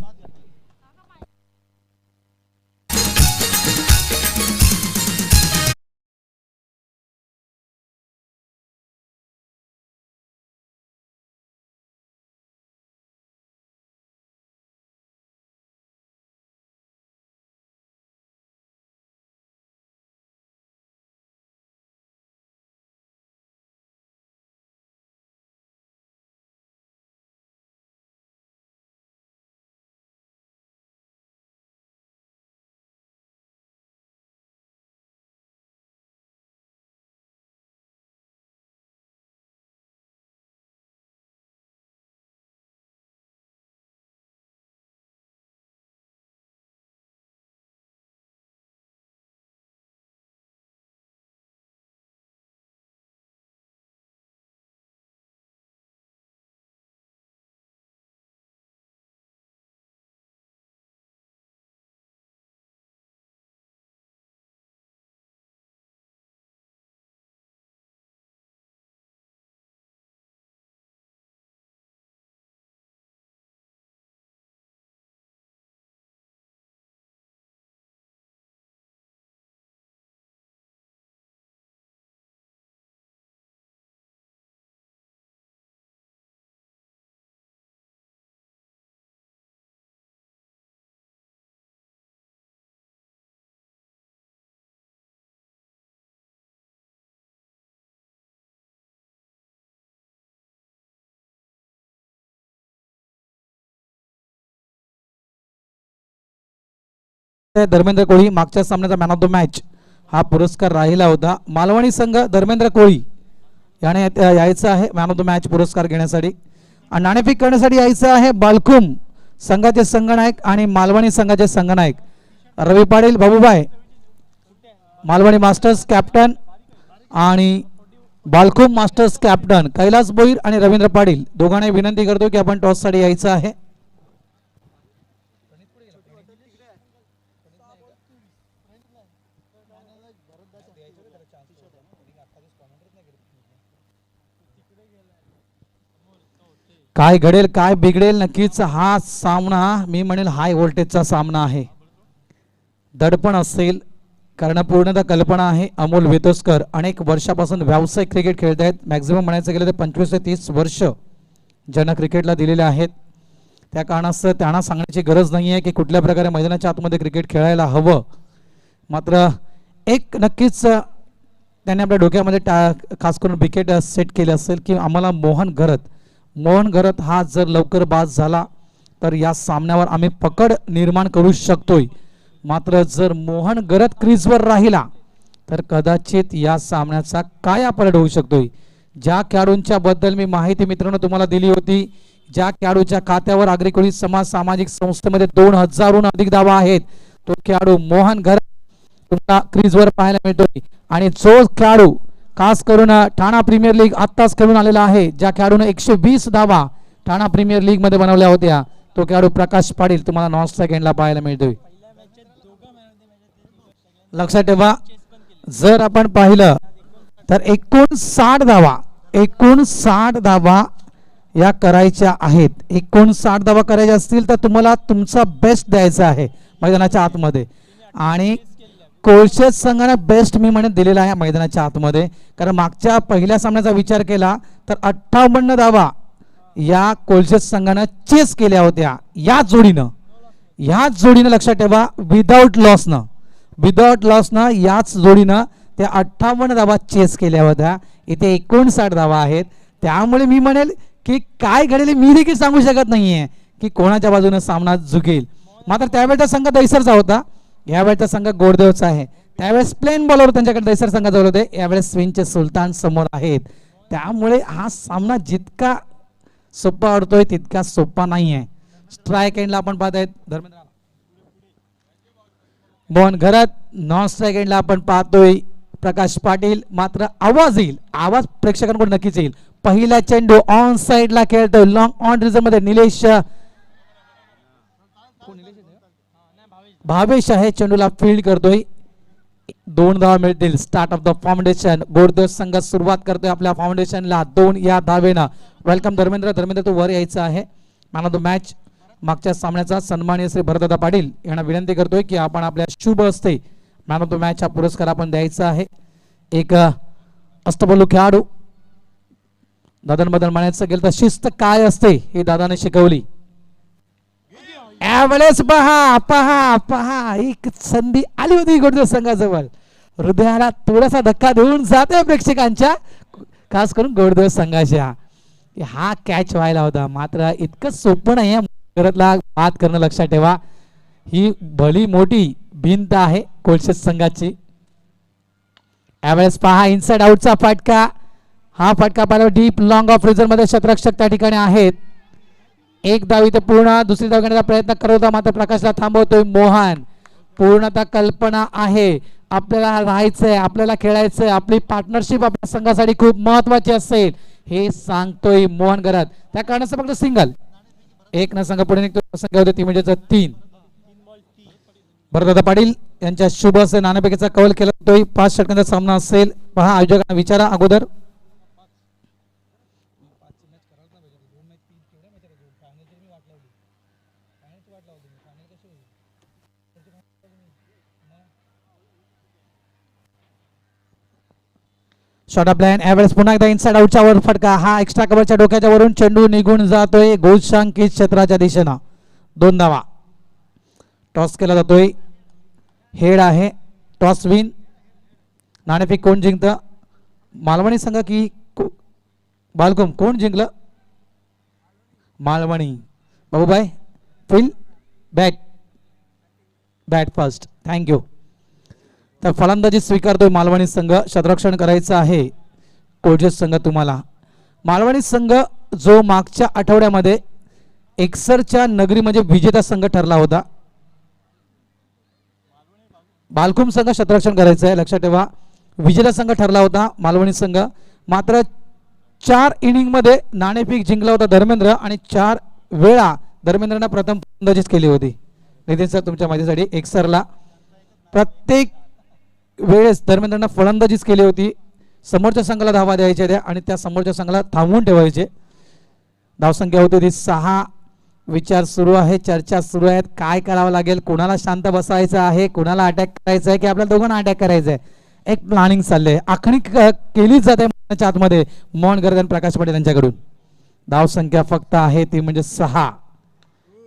धर्मेंद्र कोळी मागच्या सामन्याचा मॅन ऑफ द मॅच हा पुरस्कार राहिला होता. मालवणी संघ धर्मेंद्र कोळी याने यायचं आहे मॅन ऑफ द मॅच पुरस्कार घेण्यासाठी आणि नाणेफेक करण्यासाठी यायचं आहे. बालकुम संघाचे संघनायक आणि मालवणी संघाचे संघनायक रवी पाटील बाबूबाई मालवणी मास्टर्स कॅप्टन आणि बालकुम मास्टर्स कॅप्टन कैलास बोईर आणि रवींद्र पाटील दोघांना विनंती करतो की आपण टॉससाठी यायचं आहे. काय घडेल काय बिघडेल नक्कीच हा सामना मी म्हणेल हाय व्होल्टेजचा सामना आहे. दडपण असेल कारण पूर्णतः कल्पना आहे. अमोल वेतोस्कर अनेक वर्षापासून व्यावसायिक क्रिकेट खेळत आहेत. मॅक्झिमम म्हणायचं गेलं तर 25 ते 30 वर्ष ज्यांना क्रिकेटला दिलेले आहेत. त्या कारणास्तव त्यांना सांगण्याची गरज नाही आहे की कुठल्या प्रकारे मैदानाच्या आतमध्ये क्रिकेट खेळायला हवं. मात्र एक नक्कीच त्यांनी आपल्या डोक्यामध्ये खास करून विकेट सेट केले असेल की आम्हाला मोहन घरत हा जर लवकर बाद झाला तर या सामन्यावर आम्ही पकड निर्माण करू शकतोय. मात्र जर मोहन घरत क्रीजवर राहिला तर कदाचित या सामन्याचा काय पलट होऊ शकतोय. ज्या खेळाडूंच्या बद्दल मी माहिती मित्रांनो तुम्हाला दिली होती, ज्या खेळाडूच्या खात्यावर आग्रेकोळी समाज सामाजिक संस्थेमध्ये 2000हून अधिक धावा आहेत, तो खेळाडू मोहन घरत तुम्हाला क्रीजवर पाहायला मिळतोय. आणि जो खेळाडू खास करून ठाणा प्रीमियर लीग आत्ताच खेळून आलेला आहे, ज्या खेळाडूने 120 धावा ठाणा प्रीमियर लीग मध्ये बनवल्या होत्या, तो खेळाडू प्रकाश पाटील तुम्हाला नॉन स्ट्राईक एंडला पाहायला मिळतोय. लक्षात ठेवा जर आपण पाहिलं तर 59 धावा या करायच्या आहेत. 59 धावा करायच्या असतील तर तुम्हाला तुमचा बेस्ट द्यायचा आहे मैदानाच्या आतमध्ये. आणि कोळशेत संघाने बेस्ट मी म्हणत दिलेला आहे मैदानाच्या आतमध्ये. कारण मागच्या पहिल्या सामन्याचा विचार केला तर 58 धावा या कोळशेत संघाने चेस केल्या होत्या या जोडीनं लक्षात ठेवा. विदाउट लॉसनं याच जोडीनं त्या 58 धावा चेस केल्या होत्या. इथे 59 धावा आहेत. त्यामुळे मी म्हणेल की काय घडेल मी देखील सांगू शकत नाहीये की कोणाच्या बाजूने सामना झुकेल. मात्र त्यावेळेचा संघ दैसरचा होता, यावेळेचा संघ गोरदेवचा आहे. त्यावेळेस प्लेन बॉलर त्यांच्याकडे दैसर संघाजवळ होते, यावेळेस स्विंगचे सुलतान समोर आहेत. त्यामुळे हा सामना जितका सोपा वाटतोय तितका सोपा नाही आहे. स्ट्राईक एंडला आपण पाहत आहेत धर्मेंद्र मोहन घरात. नॉन स्ट्राईक एंडला आपण पाहतोय प्रकाश पाटील. मात्र आवाज येईल, आवाज प्रेक्षकांकडून नक्कीच येईल. पहिला चेंडू ऑन साइडला खेळतोय लॉंग ऑन रिझन मध्ये निलेश भावेश आहे चेंडूला फील्ड करतोय. 2 धावा मिळतील. Start of the foundation. Gordev संघ सुरुवात करतोय आपल्या फाउंडेशनला 2 या धावेनं. वेलकम धर्मेंद्र. धर्मेंद्र तो वर यायचा आहे. मॅन ऑफ द मॅच मागच्या सामन्याचा सन्माननीय श्री भरतदादा पाटील यांना विनंती करतोय की आपण आपल्या शुभ हस्ते मॅन ऑफ द मॅच हा पुरस्कार आपण द्यायचा आहे. एक अष्टपैलू खेळाडू. दादांबद्दल म्हणायचं गेलं तर शिस्त काय असते हे दादाने शिकवली. यावेळेस पहा पहा पहा एक संधी आली होती गोरदेव संघाजवळ. हृदयाला थोडासा धक्का देऊन जाते प्रेक्षकांच्या, खास करून गोरदेव संघाच्या. हा कॅच व्हायला होता मात्र इतकं सोपं नाही आहे घरातला बात करणं. लक्षात ठेवा ही भली मोठी भिंत आहे कोळशे संघाची. यावेळेस पहा इनसाइड आउटचा फटका. हा फटका पाहिला डीप लॉंग ऑफ रिझन मध्ये क्षेत्ररक्षक त्या ठिकाणी आहेत. एक धाव इथे पूर्ण. दुसरी धाव घेण्याचा प्रयत्न करत होता मात्र प्रकाशला थांबवतोय मोहन. पूर्णतः कल्पना आहे आपल्याला राहायचंय, आपल्याला खेळायचंय, आपली पार्टनरशिप आपल्या संघासाठी खूप महत्वाची असेल हे सांगतोय मोहन घरात. त्या कारणाचं फक्त सिंगल. एक न संघ पुढे निघतो संख्या होते ती म्हणजे 3. भरतदादा पाटील यांच्या शुभ असे नाणेफेकीचा कौल केला जातोय. 5 षटकांचा सामना असेल. पहा आयोजकांना विचारा अगोदर. Shot of line. यावेळेस पुन्हा एकदा इनसाइड आउटच्या वर फटका. हा एक्स्ट्रा कव्हरच्या डोक्याच्या वरून चेंडू निघून जातोय गोलशंकित क्षेत्राच्या दिशेनं. 2 धावा. टॉस केला जातोय. हेड आहे. Toss win. नाणेफेक कोण जिंकतं? मालवणी संघ की बालकुम? कोण जिंकलं? Malvani. Babubai field bat first. Thank you. तर फलंदाजी स्वीकारतोय मालवणी संघ. क्षेत्ररक्षण करायचं आहे कोळशे संघ तुम्हाला. मालवणी संघ जो मागच्या आठवड्यामध्ये एकसरच्या नगरी म्हणजे विजेता संघ ठरला होता. बालकुम संघ क्षेत्ररक्षण करायचं आहे लक्षात ठेवा. विजेता संघ ठरला होता मालवणी संघ. मात्र 4 इनिंग मध्ये नाणेफेक जिंकला होता धर्मेंद्र आणि 4 वेळा धर्मेंद्रने प्रथम फलंदाजीच केली होती. नितीन सर तुमच्या माहितीसाठी एकसरला प्रत्येक वेळेस धर्मेंद्रने फलंदाजीच केली होती. समोरच्या संघाला धावा द्यायच्या त्या आणि त्या समोरच्या संघाला थांबवून ठेवायचे. धावसंख्या होती ती 6. विचार सुरू आहे, चर्चा सुरू आहेत. काय करावं लागेल, कोणाला शांत बसायचं आहे, कोणाला अटॅक करायचं आहे की आपल्याला दोघांना अटॅक करायचं आहे. एक प्लॅनिंग चाललंय. आखणी केलीच जाते आतमध्ये मोहन गर्दन प्रकाश पाटील यांच्याकडून. धावसंख्या फक्त आहे ती म्हणजे 6.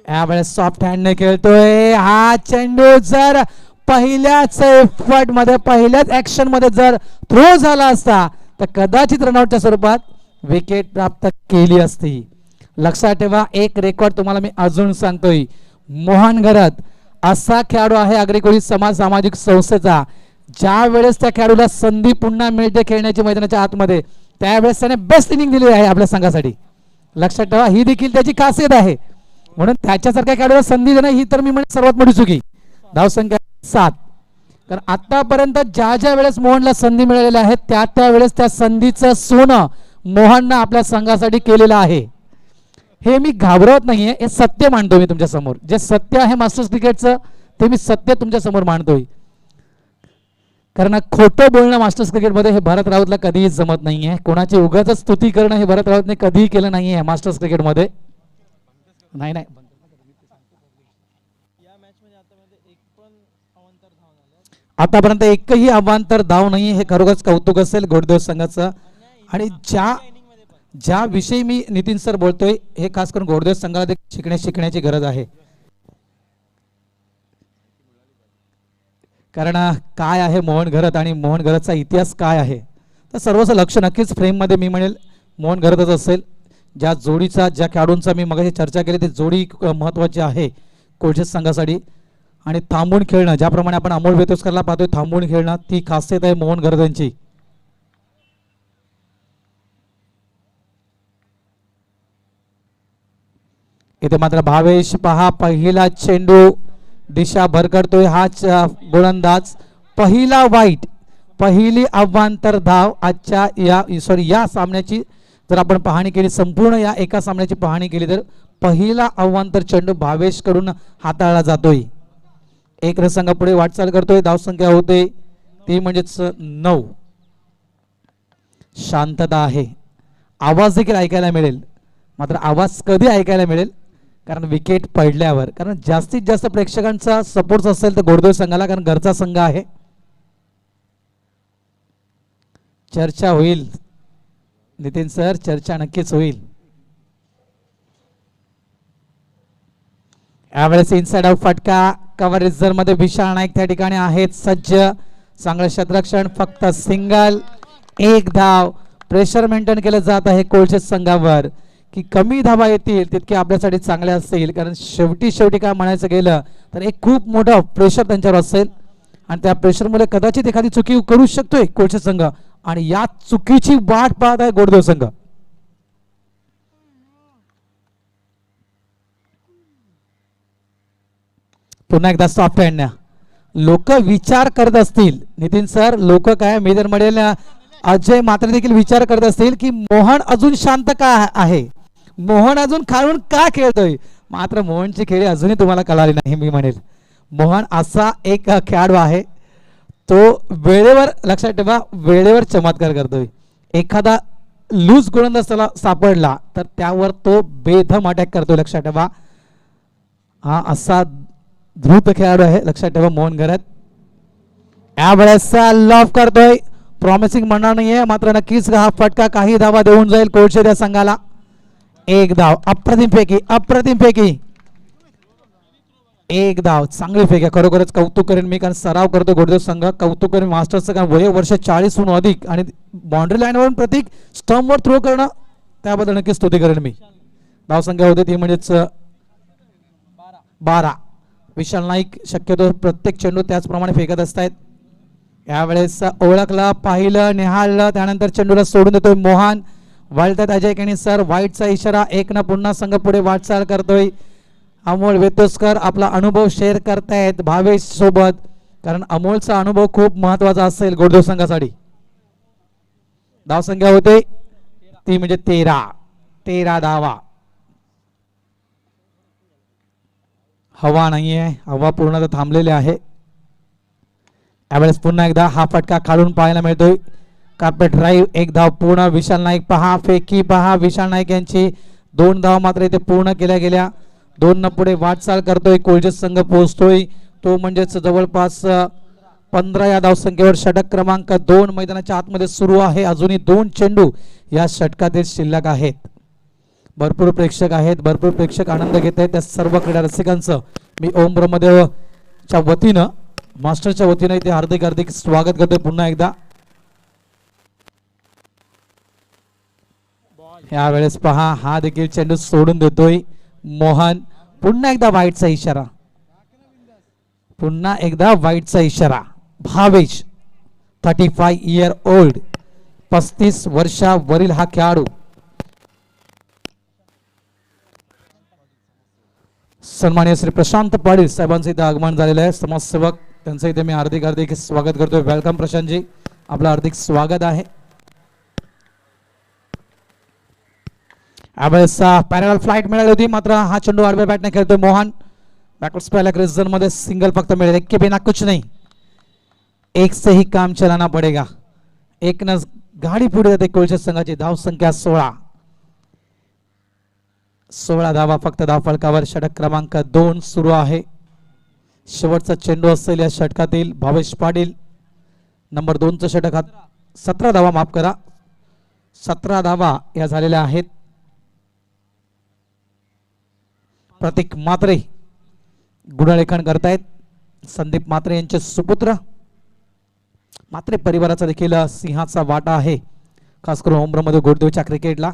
यावेळेस सॉफ्ट हँडने खेळतोय. हा चेंडू जर पहिल्याच एफर्ट मध्ये पहिल्याच ऍक्शन मध्ये जर थ्रो झाला असता तर कदाचित रनआउटच्या स्वरूपात विकेट प्राप्त केली असती. लक्षात ठेवा एक रेकॉर्ड तुम्हाला मी अजून सांगतोय. मोहन घरात असा खेळाडू आहे आग्रेकोळी समाज सामाजिक संस्थेचा. ज्या वेळेस त्या खेळाडूला संधी पुन्हा मिळते खेळण्याची मैदानाच्या आतमध्ये त्यावेळेस त्याने बेस्ट इनिंग दिली आहे आपल्या संघासाठी. लक्षात ठेवा ही देखील त्याची खासियत आहे. म्हणून त्याच्यासारख्या खेळाडूला संधी देणं ही तर मी म्हणेन सर्वात मोठी चुकी. धावसंख्या 7. कारण आतापर्यंत ज्या ज्या वेळेस मोहनला संधी मिळालेल्या आहेत त्या वेळेस त्या संधीचं सोनं मोहननं आपल्या संघासाठी केलेलं आहे. हे मी घाबरवत नाहीये, हे सत्य मांडतो मी तुमच्या समोर. जे सत्य आहे मास्टर्स क्रिकेटचं ते मी सत्य तुमच्या समोर मांडतोय. कारण खोटं बोलणं मास्टर्स क्रिकेटमध्ये हे भरत राऊतला कधीही जमत नाहीये. कोणाची उगाच स्तुती करणं हे भरत राऊतने कधीही केलं नाहीये मास्टर्स क्रिकेटमध्ये. नाही नाही आतापर्यंत एकही अवांतर धाव नाही. हे खरोखरच कौतुक असेल गोरदेव संघाचं. आणि ज्या विषयी मी नितीन सर बोलतोय हे खास करून गोरदेव संघाला शिकण्याची गरज आहे. कारण काय आहे मोहन घरत आणि मोहन घरतचा इतिहास काय आहे तर सर्वच लक्ष नक्कीच फ्रेममध्ये मी म्हणेल मोहन घरतच असेल. ज्या जोडीचा ज्या खेळाडूंचा मी मगाशी चर्चा केली ती जोडी महत्त्वाची आहे कोळशे संघासाठी. आणि थांबून खेळणं ज्याप्रमाणे आपण अमोल वेतोस्करला पाहतोय थांबून खेळणं ती खासियत आहे मोहन घरत. इथे मात्र भावेश पहा पहिला चेंडू दिशा भरकटतोय हा गोलंदाज. पहिला वाईट, पहिली अवांतर धाव आजच्या या सामन्याची जर आपण पाहणी केली, संपूर्ण या एका सामन्याची पाहणी केली तर पहिला अवांतर चेंडू भावेश कडून हाताळला जातोय. एक संघ पुढे वाटचाल करतोय. धावसंख्या होते ती म्हणजेच 9. शांतता आहे. आवाज देखील ऐकायला मिळेल, मात्र आवाज कधी ऐकायला मिळेल, कारण विकेट पडल्यावर. कारण जास्तीत जास्त प्रेक्षकांचा सपोर्ट असेल तर घोडदौड संघाला, कारण घरचा संघ आहे. चर्चा होईल नितीन सर, चर्चा नक्कीच होईल. यावेळेस इनसाइड आउट फटका. कव्हर रिझर्व मध्ये विशाल नाईक त्या ठिकाणी आहेत सज्ज. चांगलं क्षेत्ररक्षण, फक्त सिंगल. एक धाव. प्रेशर मेंटेन केलं जात आहे कोळशे संघावर की कमी धावा येतील तितके आपल्यासाठी चांगले असतील, कारण शेवटी काय म्हणायचं गेलं तर एक खूप मोठं प्रेशर त्यांच्यावर असेल आणि त्या प्रेशरमुळे कदाचित एखादी चुकी करू शकतोय कोळशे संघ, आणि या चुकीची वाट पाहत आहे घोडदौड संघ. पुन्हा एकदा सॉफ्ट हँड. लोक विचार करत असतील नितीन सर, लोक काय मी तर म्हणेल अजय मात्र देखील विचार करत असतील की मोहन अजून शांत का आहे, मोहन अजून खालून का खेळतोय. मात्र मोहनची खेळी अजूनही तुम्हाला कळाली नाही. मी म्हणेल मोहन असा एक खेळाडू आहे, तो वेळेवर, लक्षात ठेवा, वेळेवर चमत्कार करतोय. एखादा लूज गोलंदाज त्याला सापडला तर त्यावर तो बेदम अटॅक करतोय. लक्षात ठेवा, हा असा द्रुत खेळाडू आहे. लक्षात ठेवा मोहन घरात. यावेळेस लॉफ करतोय. प्रॉमिसिंग म्हणणार नाहीये, मात्र नक्कीच हा फटका काही धावा देऊन जाईल कोळशे त्या संघाला. एक धाव. अप्रतिम फेकी. एक धाव. चांगली फेक आहे. खरोखरच कौतुक करेन मी, कारण सराव करतो घोडदौड संघ. कौतुक करेन मास्टर्सचं, कारण वय वर्ष 40हून अधिक आणि बाउंड्री लाईनवरून प्रत्येक स्टंपवर थ्रो करणं, त्याबद्दल नक्कीच स्तुती करेन मी. धावसंख्या होते ती म्हणजेच 12. विशाल नाईक शक्यतो प्रत्येक चेंडू त्याचप्रमाणे फेकत असतात. यावेळेस ओळखलं, पाहिलं, निहाळलं, त्यानंतर चेंडूला सोडून देतोय मोहन. वळतात अजय केणी सर. वाईटचा इशारा. एक ना पुन्हा संघ पुढे वाटचाल करतोय. अमोल वेतोस्कर आपला अनुभव शेअर करतायत भावेश सोबत, कारण अमोलचा अनुभव खूप महत्वाचा असेल घोडदौड संघासाठी. धावसंख्या होते ती म्हणजे 13 धावा. हवा नाहीये, हवा पूर्णतः थांबलेली आहे. यावेळेस पुन्हा एकदा हा फटका खालून पाहायला मिळतोय. Carpet drive. एक धाव पूर्ण. विशाल नाईक पहा, फेकी पहा. विशाल नाईक यांची 2 धाव मात्र इथे पूर्ण केल्या गेल्या. 2 न पुढे वाटचाल करतोय कोळशे संघ. पोहोचतोय तो म्हणजेच जवळपास 15 या धावसंख्येवर. षटक क्रमांक 2 मैदानाच्या आतमध्ये सुरू आहे. अजूनही 2 चेंडू या षटकातील शिल्लक आहेत. भरपूर प्रेक्षक आहेत, भरपूर प्रेक्षक आनंद घेत आहेत. त्या सर्व क्रीडा रसिकांचं मी ओम ब्रह्मदेवच्या वतीनं, मास्टरच्या वतीनं इथे हार्दिक स्वागत करतोय पुन्हा एकदा. यावेळेस पहा, हा देखील चेंडू सोडून देतोय मोहन. पुन्हा एकदा वाईटचा इशारा. पुन्हा एकदा वाईटचा इशारा. भावेश 35 इयर ओल्ड, 35 वर्षावरील हा खेळाडू. सन्माननीय श्री प्रशांत पाटील साहेबांचं इथे आगमन झालेलं आहे. समाजसेवक, त्यांचं इथे मी हार्दिक स्वागत करतोय. वेलकम प्रशांतजी, आपलं हार्दिक स्वागत आहे. यावेळेस पॅरल फ्लाइट मिळाली होती, मात्र हा चेंडू आडव्या बॅटने खेळतोय मोहन. बॅकवर्ड स्पेल क्रिजन मध्ये सिंगल फक्त मिळेल. एक के बिना कुछ नहीं, एक से ही काम चलाना पडेगा. एक न गाडी पुढे जाते कोळशे संघाची. धाव संख्या 16 धावा फक्त धाव फलकावर. षटक क्रमांक 2 सुरू आहे. शेवटचा चेंडू असेल या षटकातील. भावेश पाटील नंबर 2चं षटक. 17 धावा, माफ करा, 17 धावा या झालेल्या आहेत. प्रतीक मात्रे गुणलेखन करतायत. संदीप मात्रे यांचे सुपुत्र. मात्रे परिवाराचा देखील सिंहाचा वाटा आहे, खास करून होममध्ये घोडदौडच्या क्रिकेटला.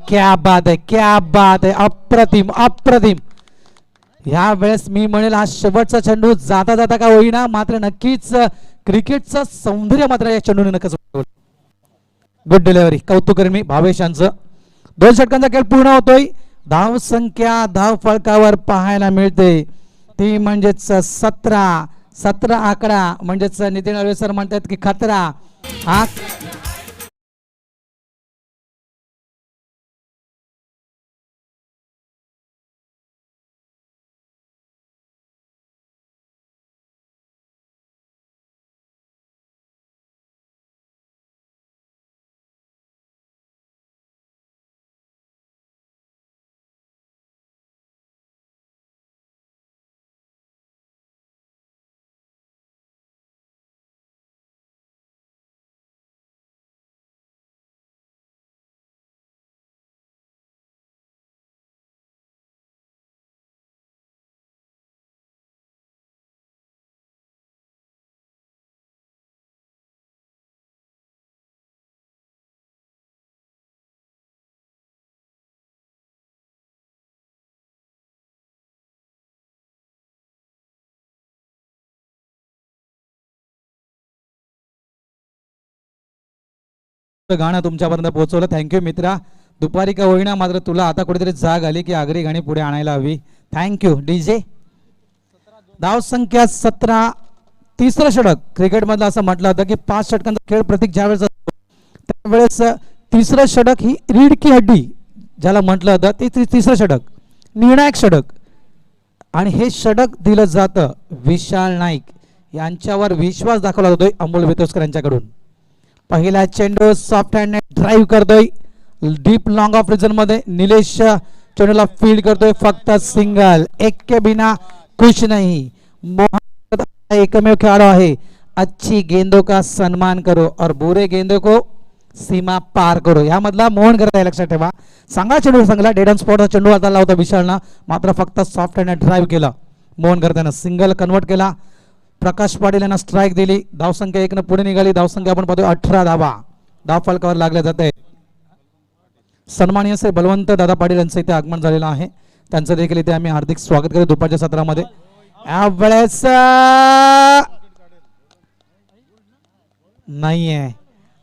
क्या बात है, क्या बात है. अप्रतिम. ह्या वेळेस मी म्हणेल हा शेवटचा चेंडू जाता जाता का होईना, मात्र नक्कीच क्रिकेटचं सौंदर्य मात्र या चेंडूने नक्कीच. Good delivery. कौतुक करेन मी भावेश यांचं. 2 षटकांचा खेळ पूर्ण होतोय. धाव संख्या धाव फलकावर पाहायला मिळते ती म्हणजेच 17 आकडा म्हणजेच नितीन अळवे सर म्हणतात की खतरा. हा गाणं तुमच्यापर्यंत पोहोचवलं. थँक्यू मित्रा. दुपारी का होईना मात्र तुला आता कुठेतरी जाग आली की आगरी गाणी पुढे आणायला हवी. Thank you DJ. धाव संख्या 17. तिसरं षटक क्रिकेटमधलं असं म्हटलं होतं की 5 षटकांचा खेळ प्रतीक ज्यावेळेस असतो त्यावेळेस तिसरं षटक ही रीड की हड्डी ज्याला म्हटलं होतं ते तिसरं षटक निर्णायक षटक आणि हे षटक दिलं जातं विशाल नाईक यांच्यावर विश्वास दाखवला जातोय अमोल वेतोस्कर यांच्याकडून. पहिला चेंडू सॉफ्ट हँड ड्राईव्ह करतोय डीप लॉंग ऑफ रिजन मध्ये. निलेश चेंडूला फील्ड करतोय फक्त सिंगल. एक के बिना कुछ नहीं. मोहम्मद एकमेव खिलाड़ी है. अच्छी गेंदों का सम्मान करो और बुरे गेंदों को सीमा पार करो. यामधला मोहन करत आहे लक्षात ठेवा. चांगला चेंडू सांगला डेड ऑन स्पॉट चेंडू हाताला होता विशालना मात्र फक्त सॉफ्ट हँड ड्राईव्ह केला. मोहन करताना सिंगल कन्वर्ट केला. प्रकाश पाटील यांना स्ट्राईक दिली. धावसंख्या 1 पुढे निघाली. धावसंख्या आपण पाहतोय 18 धावा. धाव फलकावर लागले जाते. सन्माननीय श्री बलवंत दादा पाटील यांचं इथे आगमन झालेलं आहे. त्यांचं देखील इथे आम्ही हार्दिक स्वागत करतो दुपारच्या सत्रामध्ये. यावेळेस नाहीये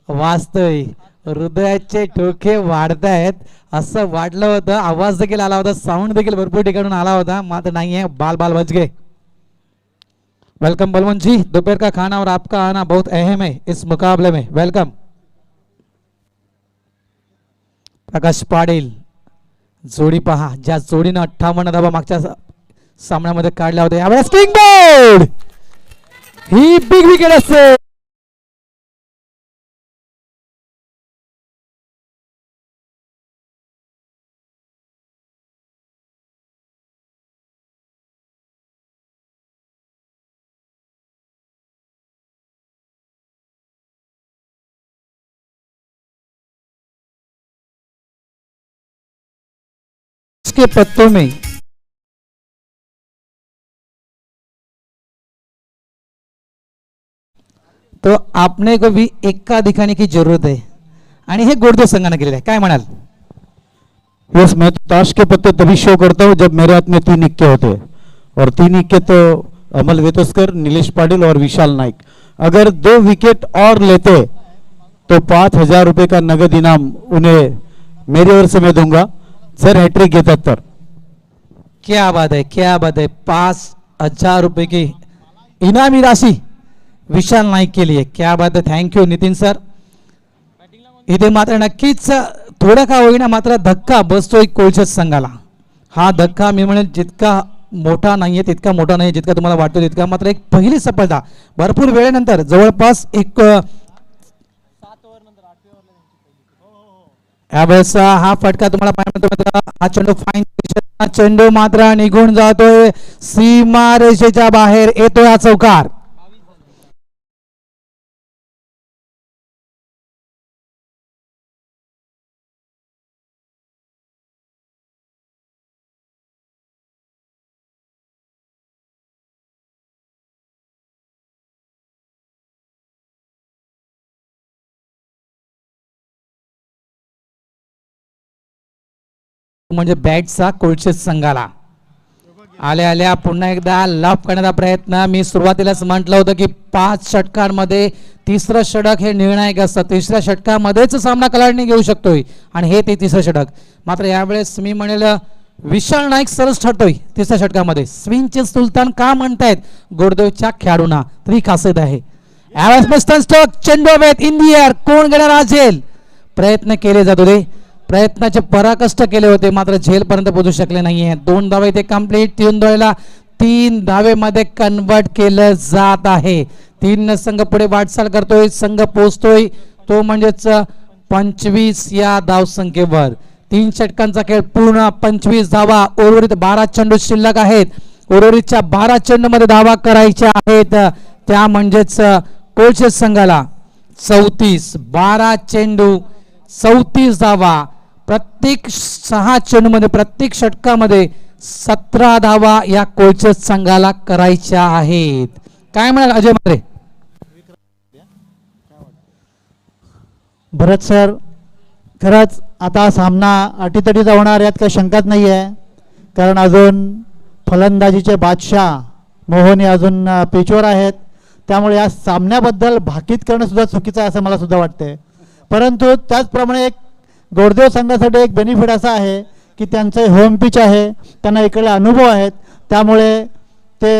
वाचतोय. हृदयाचे ठोके वाढतायत असं वाटलं होतं. आवाज देखील आला होता. साऊंड देखील भरपूर ठिकाणून आला होता मात्र नाहीये. बाल बाल बच गए. वेलकम बलवंत जी. दोपहर का खाना और आपका आना बहुत अहम है इस मुकाबले में. वेलकम. प्रकाश पाटील जोडी पहा ज्या जोडीनं 58 धावा मागच्या सामन्यामध्ये काढल्या होत्या. यावेळेस किंग बोर्ड ही बिग विकेट असते. के पत्तों में तो आपने को भी एक्का दिखाने की जरूरत है आणि हे गोडदेव संघाने केलेलं आहे. काय म्हणाल? यस, मैं तो ताश के पत्ते तभी शो करता हूँ जब मेरे हाथ में 3 इक्के होते हैं और 3 इक्के तो अमल वेतोस्कर, नीलेश पाटिल और विशाल नाइक. अगर 2 विकेट और लेते तो 5,000 रुपए का नगद इनाम उन्हें मेरी ओर से मैं दूंगा सर हैट्रिक घेतात तर. क्या बात है, क्या बात है. 5,000 रुपए की इनामी राशि विशाल नाईक के लिए. क्या बात है. Thank you Nitin sir. इथे मात्र नक्कीच थोडा का होईना मात्र धक्का बसतोय कोळशेत संघाला. हा धक्का मी म्हणेल जितका मोठा नाहीये तितका मोठा नाही जितका तुम्हाला वाटतो तितका. मात्र एक पहिली सफलता भरपूर वेळेनंतर जवळपास एक यावेळेस हा फटका तुम्हाला पाहायला मिळतो. हा चेंडू फाईन चेंडू मात्र निघून जातोय सीमा रेषेच्या बाहेर येतोय हा चौकार. म्हणजे बॅटचा कोळशेत संघाला. आल्या आल्या पुन्हा एकदा लॉफ करण्याचा प्रयत्न. मी सुरुवातीलाच म्हटलं होतं की 5 षटकांमध्ये तिसरं षटक हे निर्णायक असतं. तिसऱ्या षटकामध्येच सामना कलाडणी घेऊ शकतोय आणि हे ते तिसरं षटक. मात्र यावेळेस मी म्हणेल विशाल नाईक सरस ठरतोय तिसऱ्या षटकामध्ये. स्विंगचे सुलतान का म्हणतायत गोरदेवच्या खेळाडूंना तरी खासियत आहे. यावेळेस मिस्टर स्टोक चेंडू हवेत इन दी एअर. कोण घेणार हा झेल? प्रयत्न केले जात होते, प्रयत्नाचे पराकष्ट केले होते, मात्र झेलपर्यंत पोहोचू शकले नाहीये. 2 धावे इथे कंप्लीट. 3 धावेला 3 धावेमध्ये कन्वर्ट केलं जात आहे. 3 संघ पुढे वाटचाल करतोय. संघ पोहोचतोय तो म्हणजेच 25 या धावसंख्येवर. 3 षटकांचा खेळ पूर्ण. 25 धावा. उर्वरित 12 चेंडू शिल्लक आहेत. उर्वरितच्या 12 चेंडूमध्ये धावा करायच्या आहेत. त्या म्हणजेच कोळशे संघाला 34. 12 चेंडू 34 धावा. प्रत्येक 6 चेंडूमध्ये प्रत्येक षटकामध्ये 17 धावा या कोळशे संघाला करायच्या आहेत. काय म्हणाल अजय मात्रे? भरत सर, खरंच आता सामना अटीतटीचा होणार यात काही शंकाच नाही आहे. कारण अजून फलंदाजीचे बादशाह मोहनी अजून पिचवर आहेत. त्यामुळे या सामन्याबद्दल भाकीत करणं सुद्धा चुकीचं आहे असं मला सुद्धा वाटते. परंतु त्याचप्रमाणे एक गोरदेव संघासाठी एक बेनिफिट असा आहे की त्यांचे होम पिच आहे, त्यांना इकडे अनुभव आहेत, त्यामुळे ते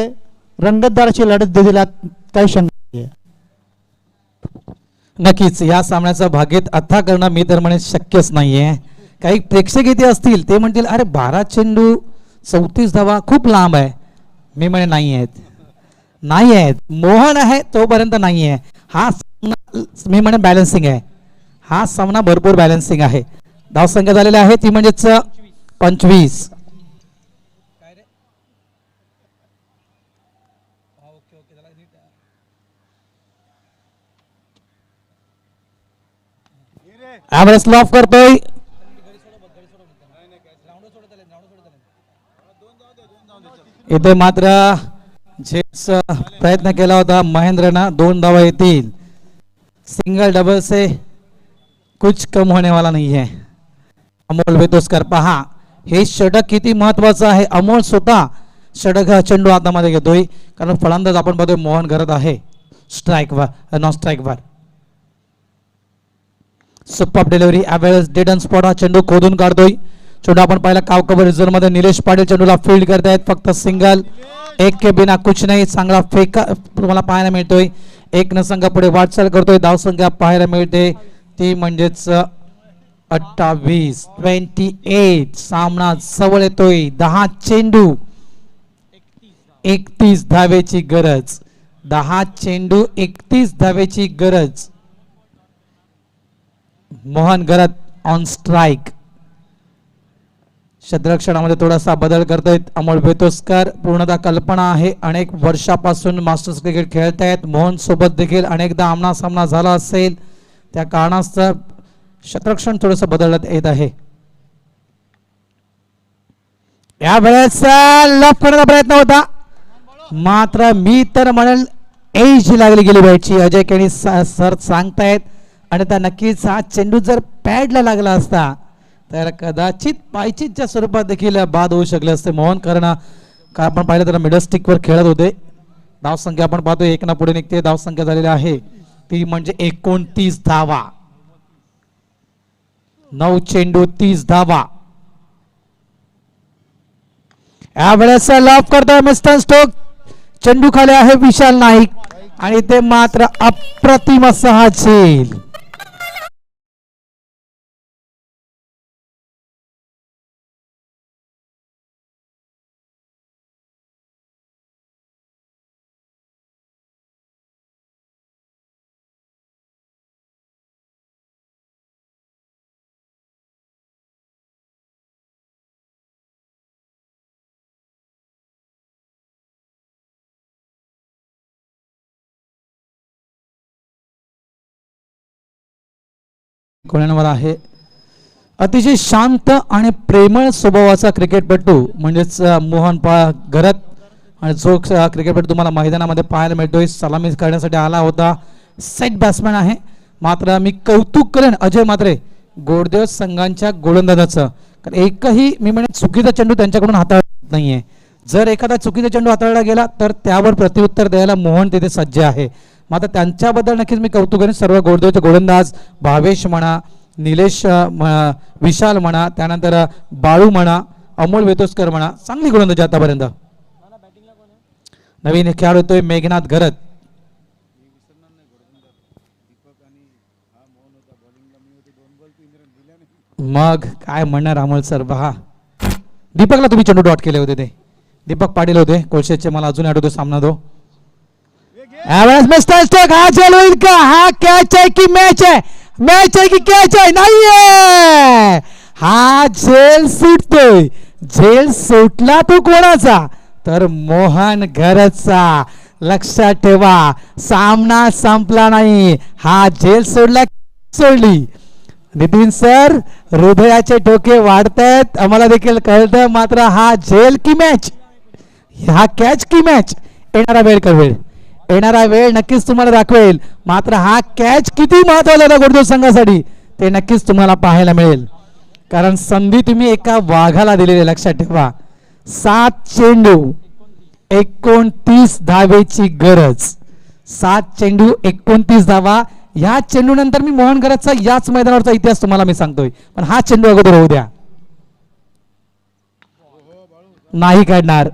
रंगतदार अशी लढत देतील यात काही शंका नाही आहे. नक्कीच या सामन्याचा भागीत अथ्था करणं मी तर म्हणे शक्यच नाहीये. काही प्रेक्षक इथे असतील ते म्हणतील अरे 12 चेंडू 34 धावा खूप लांब आहे. मी म्हणे नाही आहेत, नाही आहेत. मोहन आहे तोपर्यंत नाही आहे. हा सामना मी म्हणे बॅलन्सिंग आहे. हा सामना भरपूर बॅलन्सिंग आहे. धावसंख्या झालेली आहे ती म्हणजेच 25. ॲव्हरेज लॉफ करतोय. इथे मात्र प्रयत्न केला होता महेंद्रना. 2 धावा येतील. सिंगल डबल से कुछ कम होने वाला नहीं है. अमोल वेतोस्कर पहा हे षटक किती महत्वाचं आहे. अमोल स्वतः षटक हा चेंडू हातामध्ये घेतोय कारण फलंदाज आपण बघतोय मोहन करत आहे स्ट्राईकवर नॉन स्ट्राईकवर. Super delivery. यावेळेस डेड ऑन स्पॉट हा चेंडू खोदून काढतोय. चेंडू आपण पाहिला काव कव्हर रिझर्व मध्ये निलेश पाटील चेंडूला फील्ड करतायत. फक्त सिंगल. एक के बिना कुछ नाही. चांगला फेक तुम्हाला पाहायला मिळतोय. 1 न संघ पुढे वाटचाल करतोय. धावसंख्या पाहायला मिळते ती म्हणजेच 28. 28. सामना जवळ येतोय. 10 चेंडू 31 धावेची गरज. 10 चेंडू 31 धावेची गरज. मोहन गरत ऑन स्ट्राईक. क्षेत्ररक्षणामध्ये थोडासा बदल करतायत अमोल वेतोस्कर. पूर्णतः कल्पना आहे. अनेक वर्षापासून मास्टर्स क्रिकेट खेळतायत. मोहन सोबत देखील अनेकदा आमना सामना झाला असेल. त्या कारणास्तव क्षेत्ररक्षण थोडंसं बदलण्यात येत आहे. यावेळेस लॉफ करण्याचा प्रयत्न होता, मात्र मी तर म्हणेल एज लागली गेली पाहिजे. अजय केणी सर सांगतायत. आणि त्या नक्कीच हा चेंडू जर पॅडला लागला असता तर कदाचित पायचीच्या स्वरूपात देखील बाद होऊ शकले असते. मोहन करणं का आपण पाहिलं तर मिडल स्टिकवर खेळत होते. धावसंख्या आपण पाहतो 1 ना पुढे निघते. धावसंख्या झालेली आहे ती म्हणजे 29 धावा. 9 चेंडू 30 धावा. यावेळेस लॉफ करतोय मिस्टर स्टोक. चेंडू खाली आहे विशाल नाईक आणि ते मात्र अप्रतिम असा हा झेल. कोणावर आहे अतिशय शांत आणि प्रेमळ स्वभावाचा क्रिकेटपटू म्हणजेच मोहन गरत. आणि जो क्रिकेटपटू तुम्हाला मैदानामध्ये पाहायला मिळतोय सलामी करण्यासाठी आला होता. सेट बॅट्समॅन आहे. मात्र मी कौतुक करेन अजय मात्रे गोरदेव संघांच्या गोलंदाजाचं. कारण एकही मी म्हणेन चुकीचा चेंडू त्यांच्याकडून हाताळत नाहीये. जर एखादा चुकीचा चेंडू हाताळला गेला तर त्यावर प्रत्युत्तर द्यायला मोहन तिथे सज्ज आहे. मात्र त्यांच्याबद्दल नक्कीच मी कौतुक करेन. सर्व गोडदेवचे गोलंदाज भावेश म्हणा, निलेश विशाल म्हणा, त्यानंतर बाळू म्हणा, अमोल वेतोस्कर म्हणा, चांगली गोलंदाजी आतापर्यंत. नवीन खेळाडू येतोय मेघनाथ घरत. मग काय म्हणणार अमोल सर. पहा दीपकला तुम्ही चेंडू डॉट केले होते, ते दीपक पाटील होते कोळशेचे, मला अजून आठवतो सामना तो. मिस्टर स्टोक हा चेल होईल का? हा कॅच आहे की मॅच आहे? मॅच आहे की कॅच आहे? नाहीये. हा झेल सुटतोय. झेल सुटला तो कोणाचा? तर मोहन घरचा. लक्षात ठेवा सामना संपला नाही. हा झेल सोडला सोडली. नितीन सर हृदयाचे ठोके वाढतायत आम्हाला देखील कळतं. मात्र हा झेल की मॅच, हा कॅच की मॅच? येणारा वेळ कळवेल, येणारा वेळ नक्कीच तुम्हाला दाखवेल. मात्र हा कॅच किती महत्त्वाचा होता गोडदेव संघासाठी ते नक्कीच तुम्हाला पाहायला मिळेल. कारण संधी तुम्ही एका वाघाला दिलेली. लक्षात ठेवा 7 चेंडू 29 धावेची गरज. 7 चेंडू 29 धावा. ह्या चेंडू नंतर मी मोहन घरतचा याच मैदानावरचा इतिहास तुम्हाला मी सांगतोय, पण हा चेंडू अगोदर होऊ द्या. नाही काढणार,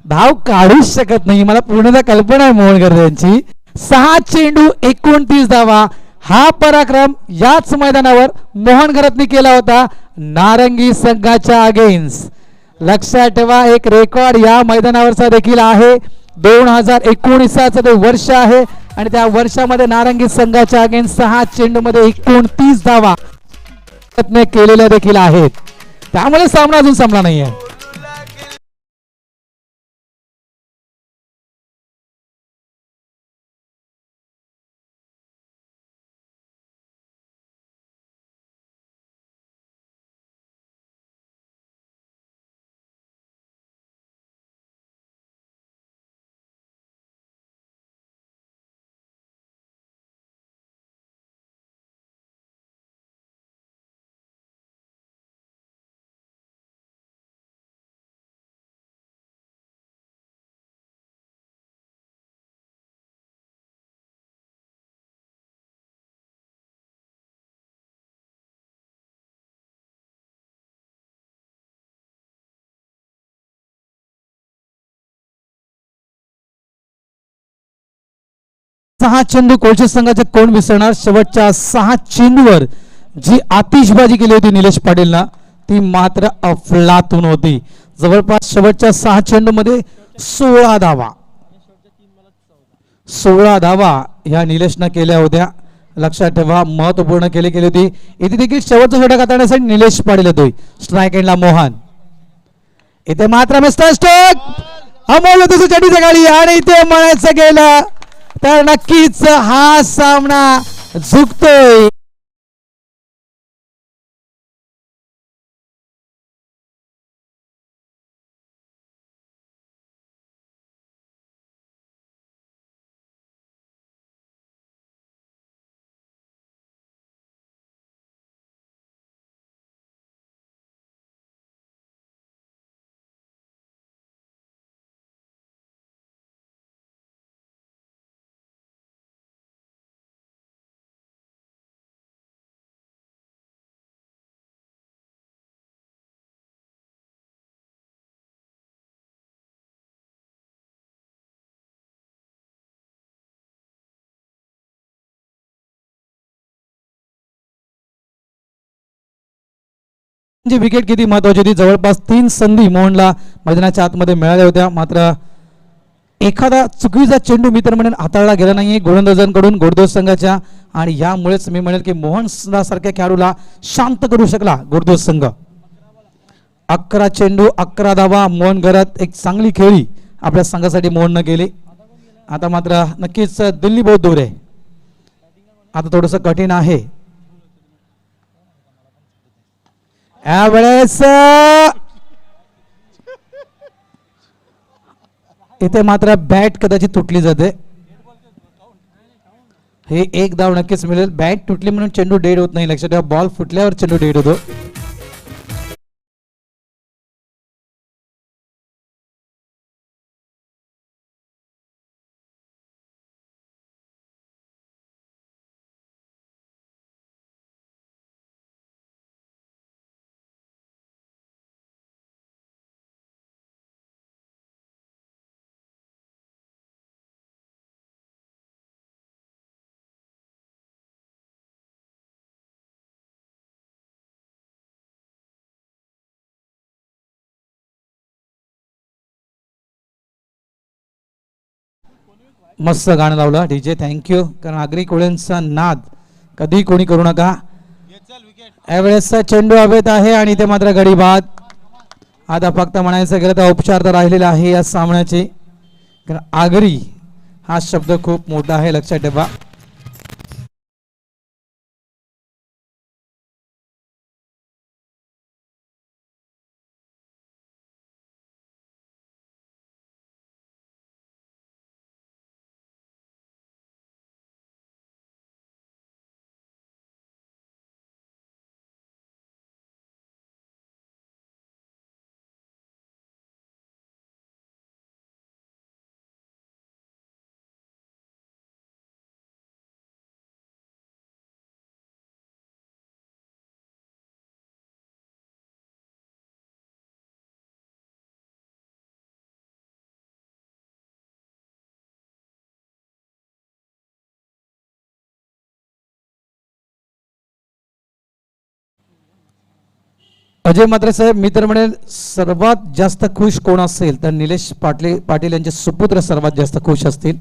धाव काढूच शकत नाही. मला पूर्णतः कल्पना आहे मोहन घरत यांची. 6 चेंडू 29 धावा. हा पराक्रम याच मैदानावर मोहन घरतने केला होता नारंगी संघाच्या अगेन्स्ट. लक्षात ठेवा एक रेकॉर्ड या मैदानावरचा देखील आहे. 2019चं ते वर्ष आहे आणि त्या वर्षामध्ये नारंगी संघाच्या अगेन्स्ट 6 चेंडू मध्ये 29 धावा केलेल्या देखील आहेत. त्यामुळे सामना अजून संपला नाहीये. सहा चेंडू कोळशे संघाचे कोण विसरणार. शेवटच्या 6 चेंडूवर जी आतिषबाजी केली होती निलेश पाटीलना ती मात्र अफलातून होती. जवळपास शेवटच्या 6 चेंडू मध्ये 16 धावा 16 धावा ह्या निलेशनं केल्या होत्या. लक्षात ठेवा महत्वपूर्ण केली होती. इथे देखील शेवटचा षटक हाताळण्यासाठी निलेश पाटील येतोय. स्ट्राइक एंडला मोहन. इथे मात्र मिस्टर स्टोक अमोल चढीच्या गाडी आणि इथे म्हणायचं गेलं तर नक्कीच हा सामना झुकतोय. विकेट किती महत्वाची होती. जवळपास 3 संधी मोहनला मैदानाच्या आतमध्ये मिळाल्या होत्या. मात्र एखादा चुकीचा चेंडू मी तर म्हणेन हाताळला गेला नाहीये गोलंदाजांकडून गोडदेव संघाच्या. आणि यामुळेच मी म्हणेल की मोहन सारख्या खेळाडूला शांत करू शकला गोडदेव संघ. 11 चेंडू 11 धावा. मोहन घरत एक चांगली खेळी आपल्या संघासाठी मोहननं केली. आता मात्र नक्कीच दिल्ली बहुत दूर आहे. आता थोडस कठीण आहे. यावेळेस इथे मात्र बॅट कदाचित तुटली जाते. हे एक धाव नक्कीच मिळेल. बॅट तुटली म्हणून चेंडू डेड होत नाही. लक्षात ठेवा बॉल फुटल्यावर चेंडू डेड होतो. मस्त गाणं लावलं डीजे, थँक्यू. कारण आगरी कोळ्यांचा नाद कधी कोणी करू नका. यावेळेसचा चेंडू हवेत आहे आणि ते मात्र गडी बाद. आता फक्त म्हणायचं गेलं तर उपचार तर राहिलेला आहे या सामन्याचे. कारण आगरी हा शब्द खूप मोठा आहे, लक्षात ठेवा. अजय म्हात्रे साहेब, मी तर म्हणेल सर्वात जास्त खुश कोण असेल तर निलेश पाटील यांचे सुपुत्र सर्वात जास्त खुश असतील,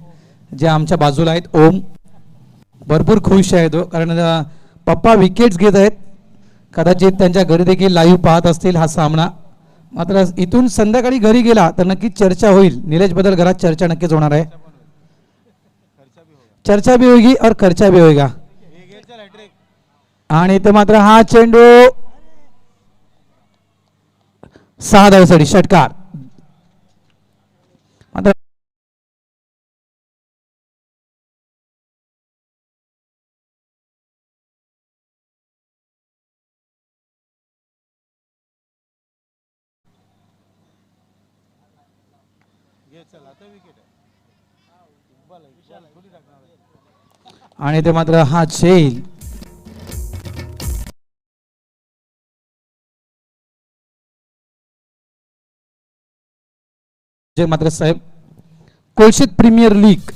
जे आमच्या बाजूला आहेत. ओम भरपूर खुश आहे तो, कारण पप्पा विकेट्स घेत आहेत. कदाचित त्यांच्या घरी देखील लाईव्ह पाहत असतील हा सामना. मात्र इथून संध्याकाळी घरी गेला तर नक्कीच चर्चा होईल. निलेश बद्दल घरात चर्चा नक्कीच होणार आहे. चर्चा भी होगी और खर्चा भी होगा. आणि ते मात्र हा चेंडू 6 धावेसाठी षटकार. मात्र आणि ते मात्र हा झेल जे मात्र साहेब, कोलशीत प्रीमियर लीग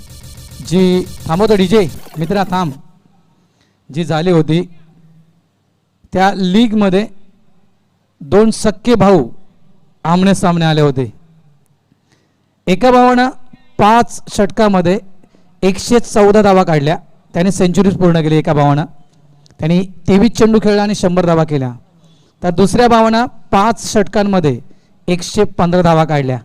जी थांबवतो डीजे मित्रा थांब, जी झाली होती त्या लीग मध्ये 2 सक्के भाऊ आमने सामने आले होते. एका भावानं 5 षटकामध्ये 114 धावा काढल्या, त्याने सेंचुरीज पूर्ण केली. एका भावानं त्यांनी 23 चेंडू खेळला आणि 100 धावा केल्या. तर दुसऱ्या भावानं 5 षटकांमध्ये 115 धावा काढल्या.